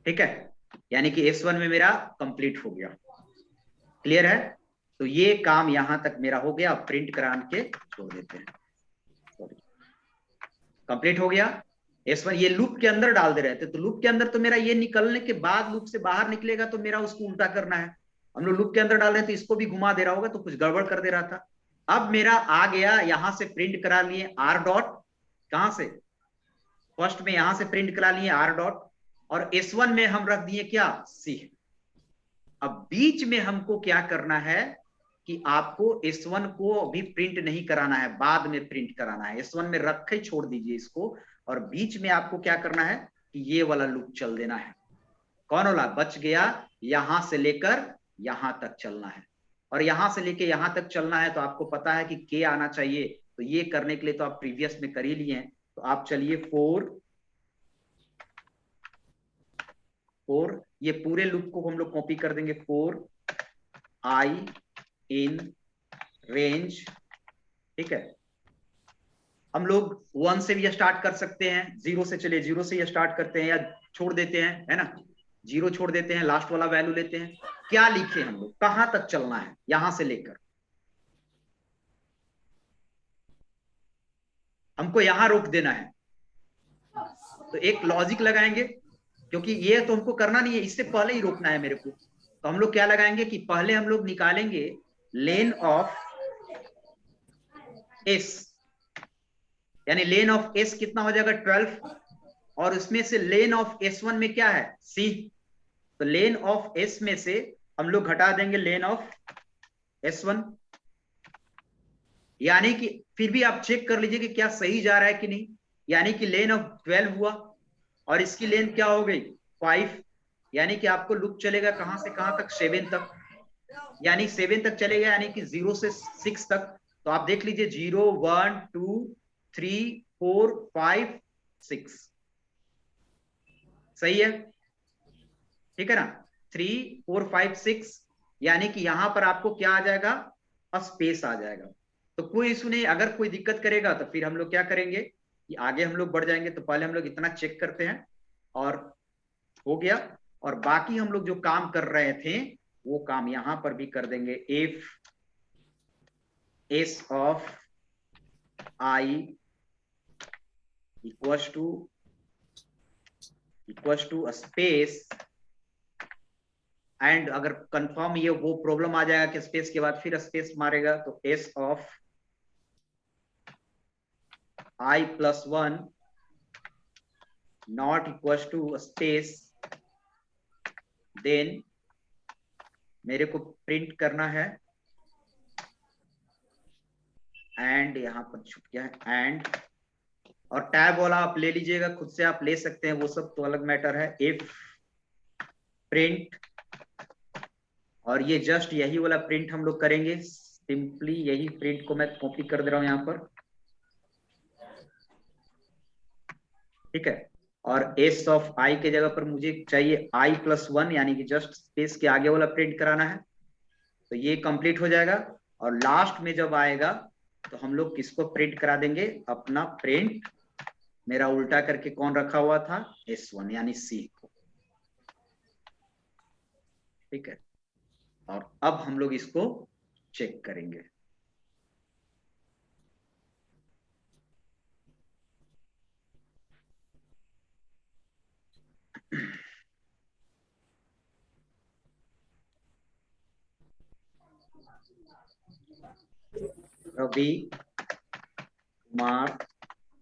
ठीक है, यानी कि S1 में मेरा कंप्लीट हो गया, क्लियर है, तो ये काम यहां तक मेरा हो गया, प्रिंट करान के छोड़ देते हैं, सॉरी, कंप्लीट हो गया। S1 ये लूप के अंदर डाल दे रहे थे, तो लूप के अंदर तो मेरा ये निकलने के बाद लूप से बाहर निकलेगा, तो मेरा उसको उल्टा करना है, हम लोग लूप के अंदर डाल रहे हैं तो इसको भी घुमा दे रहा होगा, तो कुछ गड़बड़ कर दे रहा था। अब मेरा आ गया, यहां से प्रिंट करा लिए R डॉट, कहां से, फर्स्ट में यहां से प्रिंट करा लिए R डॉट, और S1 में हम रख दिए क्या, C। अब बीच में हमको क्या करना है कि आपको S1 को अभी प्रिंट नहीं कराना है, बाद में प्रिंट कराना है, S1 में रखे छोड़ दीजिए इसको, और बीच में आपको क्या करना है कि ये वाला लूप चल देना है, कौन वाला बच गया, यहां से लेकर यहां तक चलना है, और यहां से लेकर यहां तक चलना है, तो आपको पता है कि K आना चाहिए, तो ये करने के लिए तो आप प्रीवियस में कर ही लिए हैं, तो आप चलिए 4 ये पूरे लूप को हम लोग कॉपी कर देंगे, 4 I इन रेंज, ठीक है, हम लोग 1 से भी स्टार्ट कर सकते हैं, 0 से चले 0 से ही स्टार्ट करते हैं, या छोड़ देते हैं, है ना, 0 छोड़ देते हैं, लास्ट वाला वैल्यू लेते हैं, क्या लिखे हम लोग, कहां तक चलना है, यहां से लेकर हमको यहां रोक देना है, तो एक लॉजिक लगाएंगे, क्योंकि ये तो हमको करना नहीं है, इससे पहले ही रोकना है मेरे को, तो हम लोग क्या लगाएंगे कि पहले हम लोग निकालेंगे लेन ऑफ एस, यानी लेन ऑफ एस कितना हो जाएगा 12, और उसमें से लेन ऑफ S1 में क्या है C, तो लेन ऑफ S में से हम लोग घटा देंगे लेन ऑफ S1, यानी कि फिर भी आप चेक कर लीजिए कि क्या सही जा रहा है कि नहीं, यानी कि लेन ऑफ 12 हुआ और इसकी लेंथ क्या हो गई 5, यानी कि आपको लूप चलेगा कहां से कहां तक 7 तक, यानी 7 तक चलेगा, यानी कि 0 से 6 तक। तो आप देख लीजिए 0 1 2 3 4 5 6, सही है, ठीक है ना, 3 4 5 6, यानी कि यहां पर आपको क्या आ जाएगा, स्पेस आ जाएगा। तो कोई इशू नहीं, अगर कोई दिक्कत करेगा तो फिर हम लोग क्या करेंगे कि आगे हम लोग बढ़ जाएंगे, तो पहले हम लोग इतना चेक करते हैं और हो गया, और बाकी हम लोग जो काम कर रहे थे वो काम यहां पर भी कर देंगे। If S of I equals to space, and अगर कंफर्म ये वो प्रॉब्लम आ जाएगा कि स्पेस के बाद फिर स्पेस मारेगा, तो S of I plus 1 not equal to space, then मेरे को प्रिंट करना है, एंड यहां पर छूट गया है एंड, और टैब वाला आप ले लीजिएगा, खुद से आप ले सकते हैं, वो सब तो अलग मैटर है। इफ प्रिंट, और ये जस्ट यही वाला प्रिंट हम लोग करेंगे, सिंपली यही प्रिंट को मैं कॉपी कर दे रहा हूं यहां पर, ठीक है, और एस ऑफ आई के जगह पर मुझे चाहिए आई प्लस 1, यानी कि जस्ट स्पेस के आगे वाला प्रिंट कराना है, तो ये कंप्लीट हो जाएगा। और लास्ट में जब आएगा तो हम लोग किसको प्रिंट करा देंगे, अपना प्रिंट, मेरा उल्टा करके कौन रखा हुआ था S1 यानी C को, ठीक है, और अब हम लोग इसको चेक करेंगे। रवि कुमार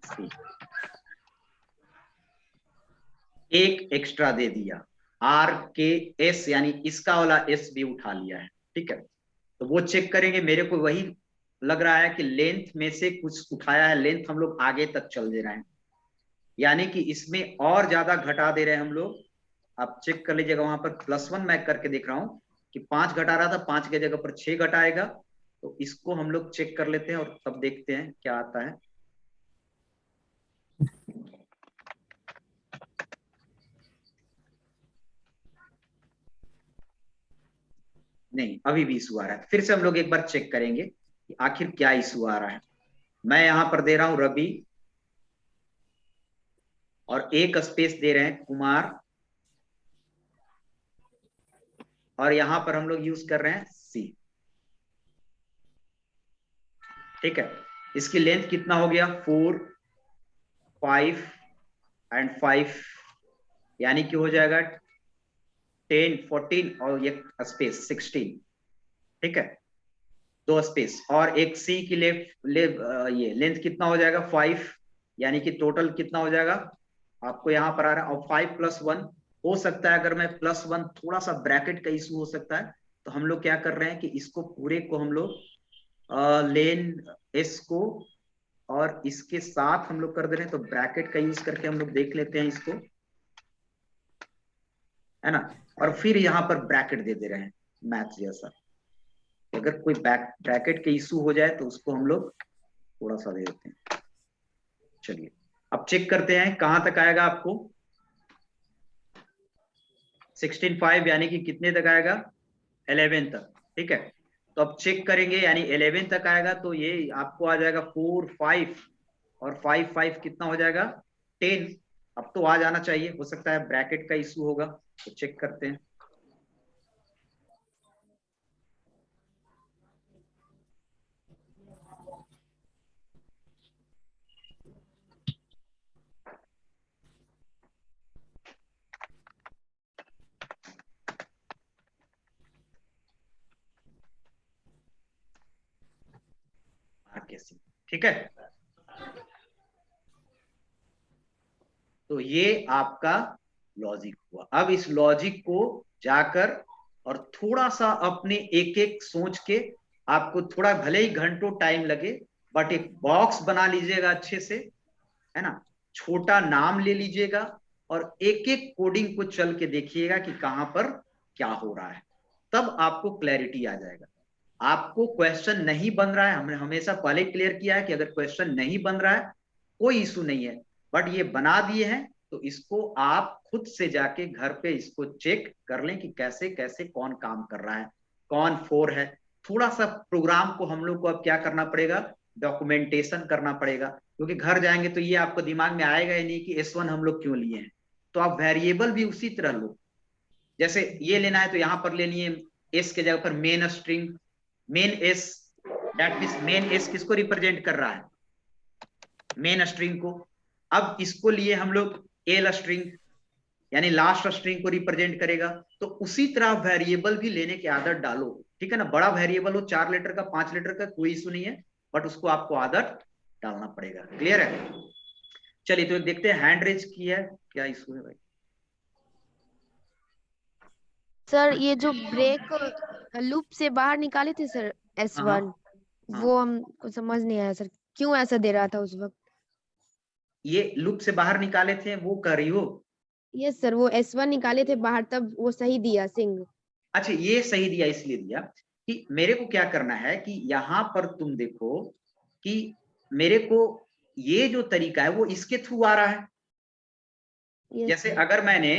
C, एक एक्स्ट्रा दे दिया, RKS यानी इसका वाला S भी उठा लिया है, ठीक है, तो वो चेक करेंगे। मेरे को वही लग रहा है कि लेंथ में से कुछ उठाया है, लेंथ हम लोग आगे तक चल दे रहे हैं, यानी कि इसमें और ज्यादा घटा दे रहे हैं हम लोग। आप चेक कर लीजिएगा, वहां पर +1 मैं करके देख रहा हूं कि 5 घटा रहा था, 5 के जगह पर 6 घटाएगा, तो इसको हम लोग चेक कर लेते हैं और तब देखते हैं क्या आता है। नहीं, अभी भी इशू आ रहा है, फिर से हम लोग एक बार चेक करेंगे कि आखिर क्या इशू आ रहा है। मैं यहां पर दे रहा हूं रवि, और एक स्पेस दे रहे हैं कुमार, और यहां पर हम लोग यूज कर रहे हैं C, ठीक है, इसकी लेंथ कितना हो गया 4 5 एंड 5, यानी कि हो जाएगा 10 14 और एक स्पेस 16, ठीक है, दो स्पेस और एक C की ये लेंथ कितना हो जाएगा 5, यानी कि टोटल कितना हो जाएगा आपको यहां पर आ रहा है। और 5 + 1 हो सकता है, अगर मैं +1 थोड़ा सा ब्रैकेट का इशू हो सकता है, तो हम लोग क्या कर रहे हैं कि इसको पूरे को हम लोग लेन S को और इसके साथ हम लोग कर दे रहे हैं, तो ब्रैकेट का यूज करके हम लोग देख लेते हैं इसको, है ना, और फिर यहां पर ब्रैकेट दे दे रहे हैं मैथ जैसा। अगर कोई ब्रैकेट के इशू हो जाए तो उसको हम लोग थोड़ा सा दे देते हैं। चलिए अब चेक करते हैं कहां तक आएगा आपको, 16 5 यानी कि कितने तक आएगा 11 तक, ठीक है, तो अब चेक करेंगे, यानी 11 तक आएगा तो ये आपको आ जाएगा 4 5 और 5 5 कितना हो जाएगा 10, अब तो आ जाना चाहिए, हो सकता है ब्रैकेट का इशू होगा, तो चेक करते हैं। केसिंग। ठीक है, तो ये आपका लॉजिक हुआ। अब इस लॉजिक को जाकर और थोड़ा सा अपने एक एक सोच के, आपको थोड़ा भले ही घंटों टाइम लगे, बट एक बॉक्स बना लीजिएगा अच्छे से, है ना, छोटा नाम ले लीजिएगा और एक एक कोडिंग को चल के देखिएगा कि कहां पर क्या हो रहा है, तब आपको क्लैरिटी आ जाएगा। आपको क्वेश्चन नहीं बन रहा है, हमने हमेशा पहले क्लियर किया है कि अगर क्वेश्चन नहीं बन रहा है कोई इशू नहीं है, बट ये बना दिए हैं तो इसको आप खुद से जाके घर पे इसको चेक कर लें कि कैसे कैसे कौन काम कर रहा है, कौन फोर है। थोड़ा सा प्रोग्राम को हम लोग को अब क्या करना पड़ेगा, डॉक्यूमेंटेशन करना पड़ेगा, क्योंकि घर जाएंगे तो ये आपको दिमाग में आएगा ही नहीं कि S1 हम लोग क्यों लिए हैं। तो आप वेरिएबल भी उसी तरह लो, जैसे ये लेना है तो यहां पर ले लिए एस के जगह पर main string, main S, that means main S किसको रिप्रेजेंट कर रहा है, मेन स्ट्रिंग को। अब इसको लिए हम लोग एल स्ट्रिंग, यानी लास्ट स्ट्रिंग को रिप्रेजेंट करेगा। तो उसी तरह वेरिएबल भी लेने की आदत डालो, ठीक है ना। बड़ा वेरिएबल हो 4 लेटर का 5 लेटर का कोई इशू नहीं है, बट उसको आपको आदत डालना पड़ेगा। क्लियर है? चलिए तो देखते हैं हैंड रेज की है, क्या इशू है भाई। सर ये जो ब्रेक लूप से बाहर निकाले थे सर S1, हाँ। वो हमको समझ नहीं आया सर, क्यों ऐसा दे रहा था उस वक्त। ये लूप से बाहर निकाले थे वो कर रही हो? यस सर, वो S1 निकाले थे बाहर तब वो सही दिया सिंग। अच्छा, ये सही दिया इसलिए दिया कि मेरे को क्या करना है कि यहां पर तुम देखो कि मेरे को ये जो तरीका है वो इसके थ्रू आ रहा है। Yes, जैसे sir. अगर मैंने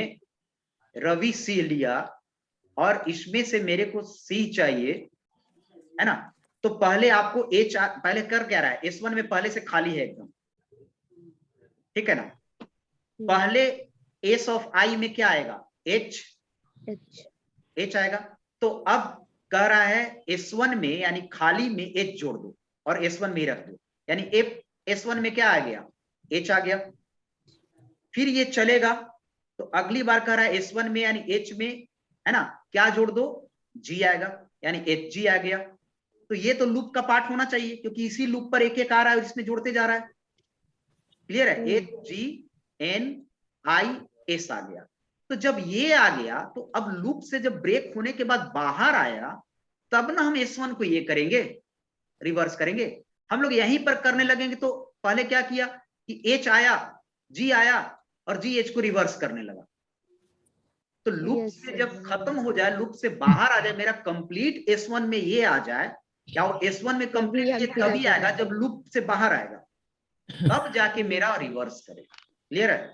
रवि सी लिया और इसमें से मेरे को सी चाहिए, है ना, तो पहले आपको एच पहले कर क्या रहा है, S1 में पहले से खाली है एकदम, ठीक है ना। पहले एस ऑफ आई में क्या आएगा, एच, एच आएगा। तो अब कह रहा है S1 में यानी खाली में एच जोड़ दो और S1 में ही रख दो, यानी S1 में क्या आ गया, एच आ गया। फिर ये चलेगा तो अगली बार कह रहा है S1 में यानी एच में, है ना, क्या जोड़ दो, जी आएगा, यानी एच जी आ गया। तो ये तो लूप का पार्ट होना चाहिए, क्योंकि इसी लूप पर एक एक आ रहा है और इसमें जोड़ते जा रहा है। क्लियर है? H G N I S आ गया। तो जब ये आ गया तो अब लूप से जब ब्रेक होने के बाद बाहर आया, तब ना हम S1 को ये करेंगे, रिवर्स करेंगे। हम लोग यहीं पर करने लगेंगे तो पहले क्या किया कि एच आया, जी आया और जी एच को रिवर्स करने लगा। तो लूप से जब खत्म हो जाए, लूप से बाहर आ जाए, मेरा कंप्लीट S1 में ये आ जाए, क्या वो S1 में कंप्लीट ये तभी आएगा जब लूप से बाहर आएगा, तब जाके मेरा रिवर्स करेगा। क्लियर है?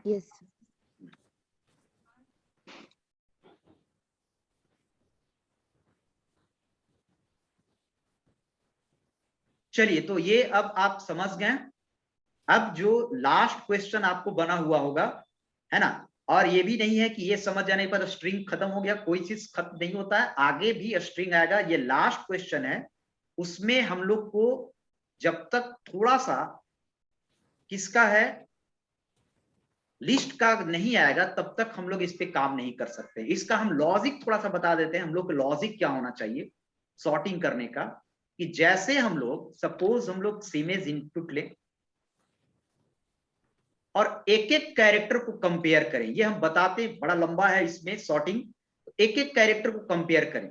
यस। चलिए तो ये अब आप समझ गए। अब जो लास्ट क्वेश्चन आपको बना हुआ होगा, है ना, और ये भी नहीं है कि ये समझ जाने पर स्ट्रिंग खत्म हो गया, कोई चीज खत्म नहीं होता है, आगे भी स्ट्रिंग आएगा। ये लास्ट क्वेश्चन है, उसमें हम लोग को जब तक थोड़ा सा किसका है लिस्ट का नहीं आएगा, तब तक हम लोग इस पे काम नहीं कर सकते। इसका हम लॉजिक थोड़ा सा बता देते हैं, हम लोग को लॉजिक क्या होना चाहिए सॉर्टिंग करने का, कि जैसे हम लोग सपोज हम लोग सीमेज इनपुट लें और एक एक कैरेक्टर को कंपेयर करें। ये हम बताते हैं, बड़ा लंबा है इसमें सॉर्टिंग, एक एक कैरेक्टर को कंपेयर करें।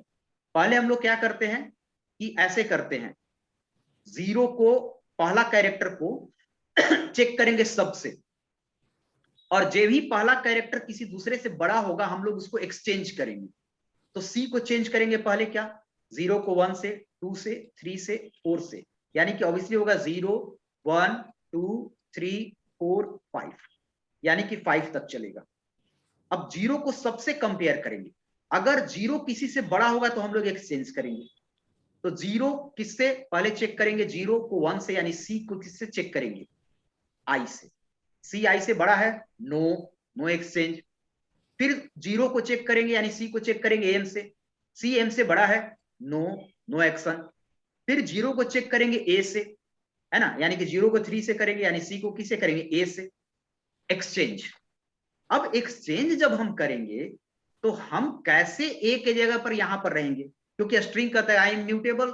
पहले हम लोग क्या करते हैं कि ऐसे करते हैं, जीरो को, पहला कैरेक्टर को चेक करेंगे सबसे, और जो भी पहला कैरेक्टर किसी दूसरे से बड़ा होगा हम लोग उसको एक्सचेंज करेंगे। तो सी को चेंज करेंगे पहले, क्या, 0 को 1 से, 2 से, 3 से, 4 से, यानी कि ऑब्वियसली होगा 0 1 2 3 4 5, यानी कि 5 तक चलेगा। अब 0 को सबसे कंपेयर करेंगे, अगर 0 किसी से बड़ा होगा तो हम लोग एक्सचेंज करेंगे। तो 0 किससे पहले चेक करेंगे, 0 को 1 से, यानी सी को किससे चेक करेंगे, आई से। सी आई से बड़ा है, नो, नो एक्सचेंज। फिर 0 को चेक करेंगे, यानी सी को चेक करेंगे एम से, सी एम से बड़ा है, नो, नो एक्शन। फिर 0 को चेक करेंगे ए से, है ना, यानी कि 0 को 3 से करेंगे, यानी सी को किससे करेंगे, ए से, एक्सचेंज। अब एक्सचेंज जब हम करेंगे तो हम कैसे ए के जगह पर यहां पर रहेंगे, क्योंकि स्ट्रिंग कहता है I am mutable,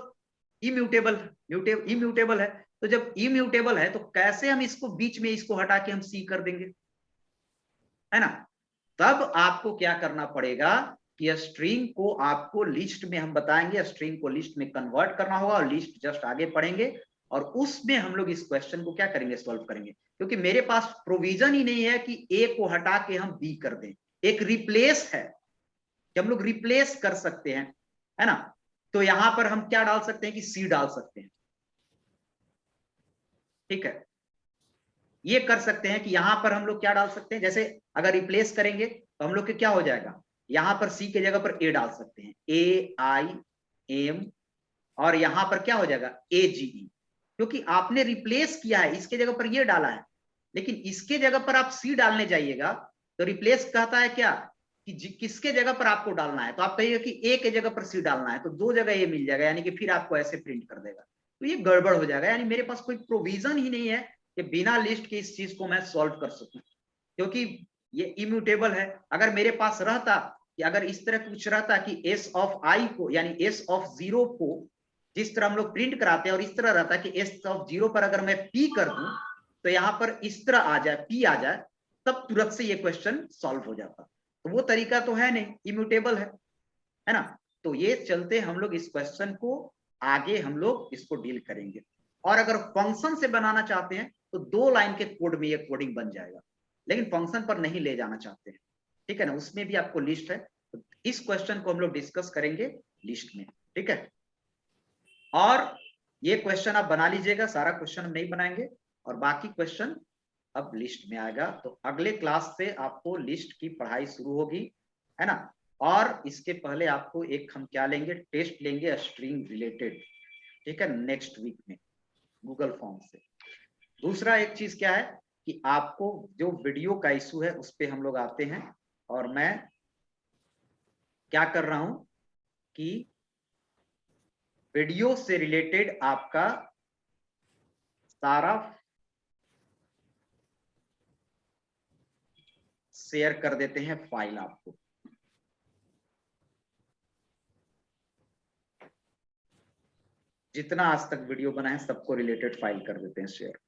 immutable, immutable है। तो जब इम्यूटेबल है तो कैसे हम इसको बीच में इसको हटा के हम सी कर देंगे, है ना। तब आपको क्या करना पड़ेगा कि स्ट्रिंग को आपको लिस्ट में हम बताएंगे, स्ट्रिंग को लिस्ट में कन्वर्ट करना होगा और लिस्ट जस्ट आगे पढ़ेंगे और उसमें हम लोग इस क्वेश्चन को क्या करेंगे, सॉल्व करेंगे। क्योंकि मेरे पास प्रोविजन ही नहीं है कि ए को हटा के हम बी कर दें, एक रिप्लेस है कि हम लोग रिप्लेस कर सकते हैं, है ना। तो यहां पर हम क्या डाल सकते हैं कि सी डाल सकते हैं, ठीक है। ये कर सकते हैं कि यहां पर हम लोग क्या डाल सकते हैं, जैसे अगर रिप्लेस करेंगे तो हम लोग के क्या हो जाएगा, यहां पर सी के जगह पर ए डाल सकते हैं, ए आई एम, और यहां पर क्या हो जाएगा ए जी ई, क्योंकि आपने रिप्लेस किया है, इसके जगह पर ये डाला है। लेकिन इसके जगह पर आप सी डालने जाइएगा तो रिप्लेस कहता है क्या कि किसके जगह पर आपको डालना है, तो आप कहिएगा कि ए के जगह पर सी डालना है, तो दो जगह ए मिल जाएगा, यानी कि फिर आपको ऐसे प्रिंट कर देगा। तो ये गड़बड़ हो जाएगा, यानी मेरे पास कोई प्रोविजन ही नहीं है कि बिना लिस्ट के इस चीज को मैं सॉल्व कर सकूं, क्योंकि ये इम्यूटेबल है। अगर मेरे पास रहता कि अगर इस तरह कुछ रहता कि एस ऑफ आई को यानी एस ऑफ जीरो को जिस तरह हम लोग प्रिंट कराते हैं और इस तरह रहता कि एस ऑफ जीरो पर अगर मैं पी कर दूं तो यहां पर इस तरह आ जाए, पी आ जाए, तब तुरंत से ये क्वेश्चन सॉल्व हो जाता। तो वो तरीका तो है नहीं, इम्यूटेबल है ना। तो ये चलते हम लोग इस क्वेश्चन को आगे हम लोग इसको डील करेंगे। और अगर फंक्शन से बनाना चाहते हैं तो 2 लाइन के कोड में ये कोडिंग बन जाएगा, लेकिन फंक्शन पर नहीं ले जाना चाहते हैं, ठीक है ना, उसमें भी आपको लिस्ट है। तो इस क्वेश्चन को हम लोग डिस्कस करेंगे लिस्ट में, ठीक है। और ये क्वेश्चन आप बना लीजिएगा, सारा क्वेश्चन हम नहीं बनाएंगे और बाकी क्वेश्चन अब लिस्ट में आएगा। तो अगले क्लास से आपको लिस्ट की पढ़ाई शुरू होगी, है ना। और इसके पहले आपको एक हम क्या लेंगे, टेस्ट लेंगे स्ट्रिंग रिलेटेड, ठीक है, नेक्स्ट वीक में गूगल फॉर्म से। दूसरा एक चीज क्या है कि आपको जो वीडियो का इशू है उस पर हम लोग आते हैं, और मैं क्या कर रहा हूं कि वीडियो से रिलेटेड आपका सारा शेयर कर देते हैं फाइल आपको, जितना आज तक वीडियो बनाए सबको रिलेटेड फाइल कर देते हैं शेयर।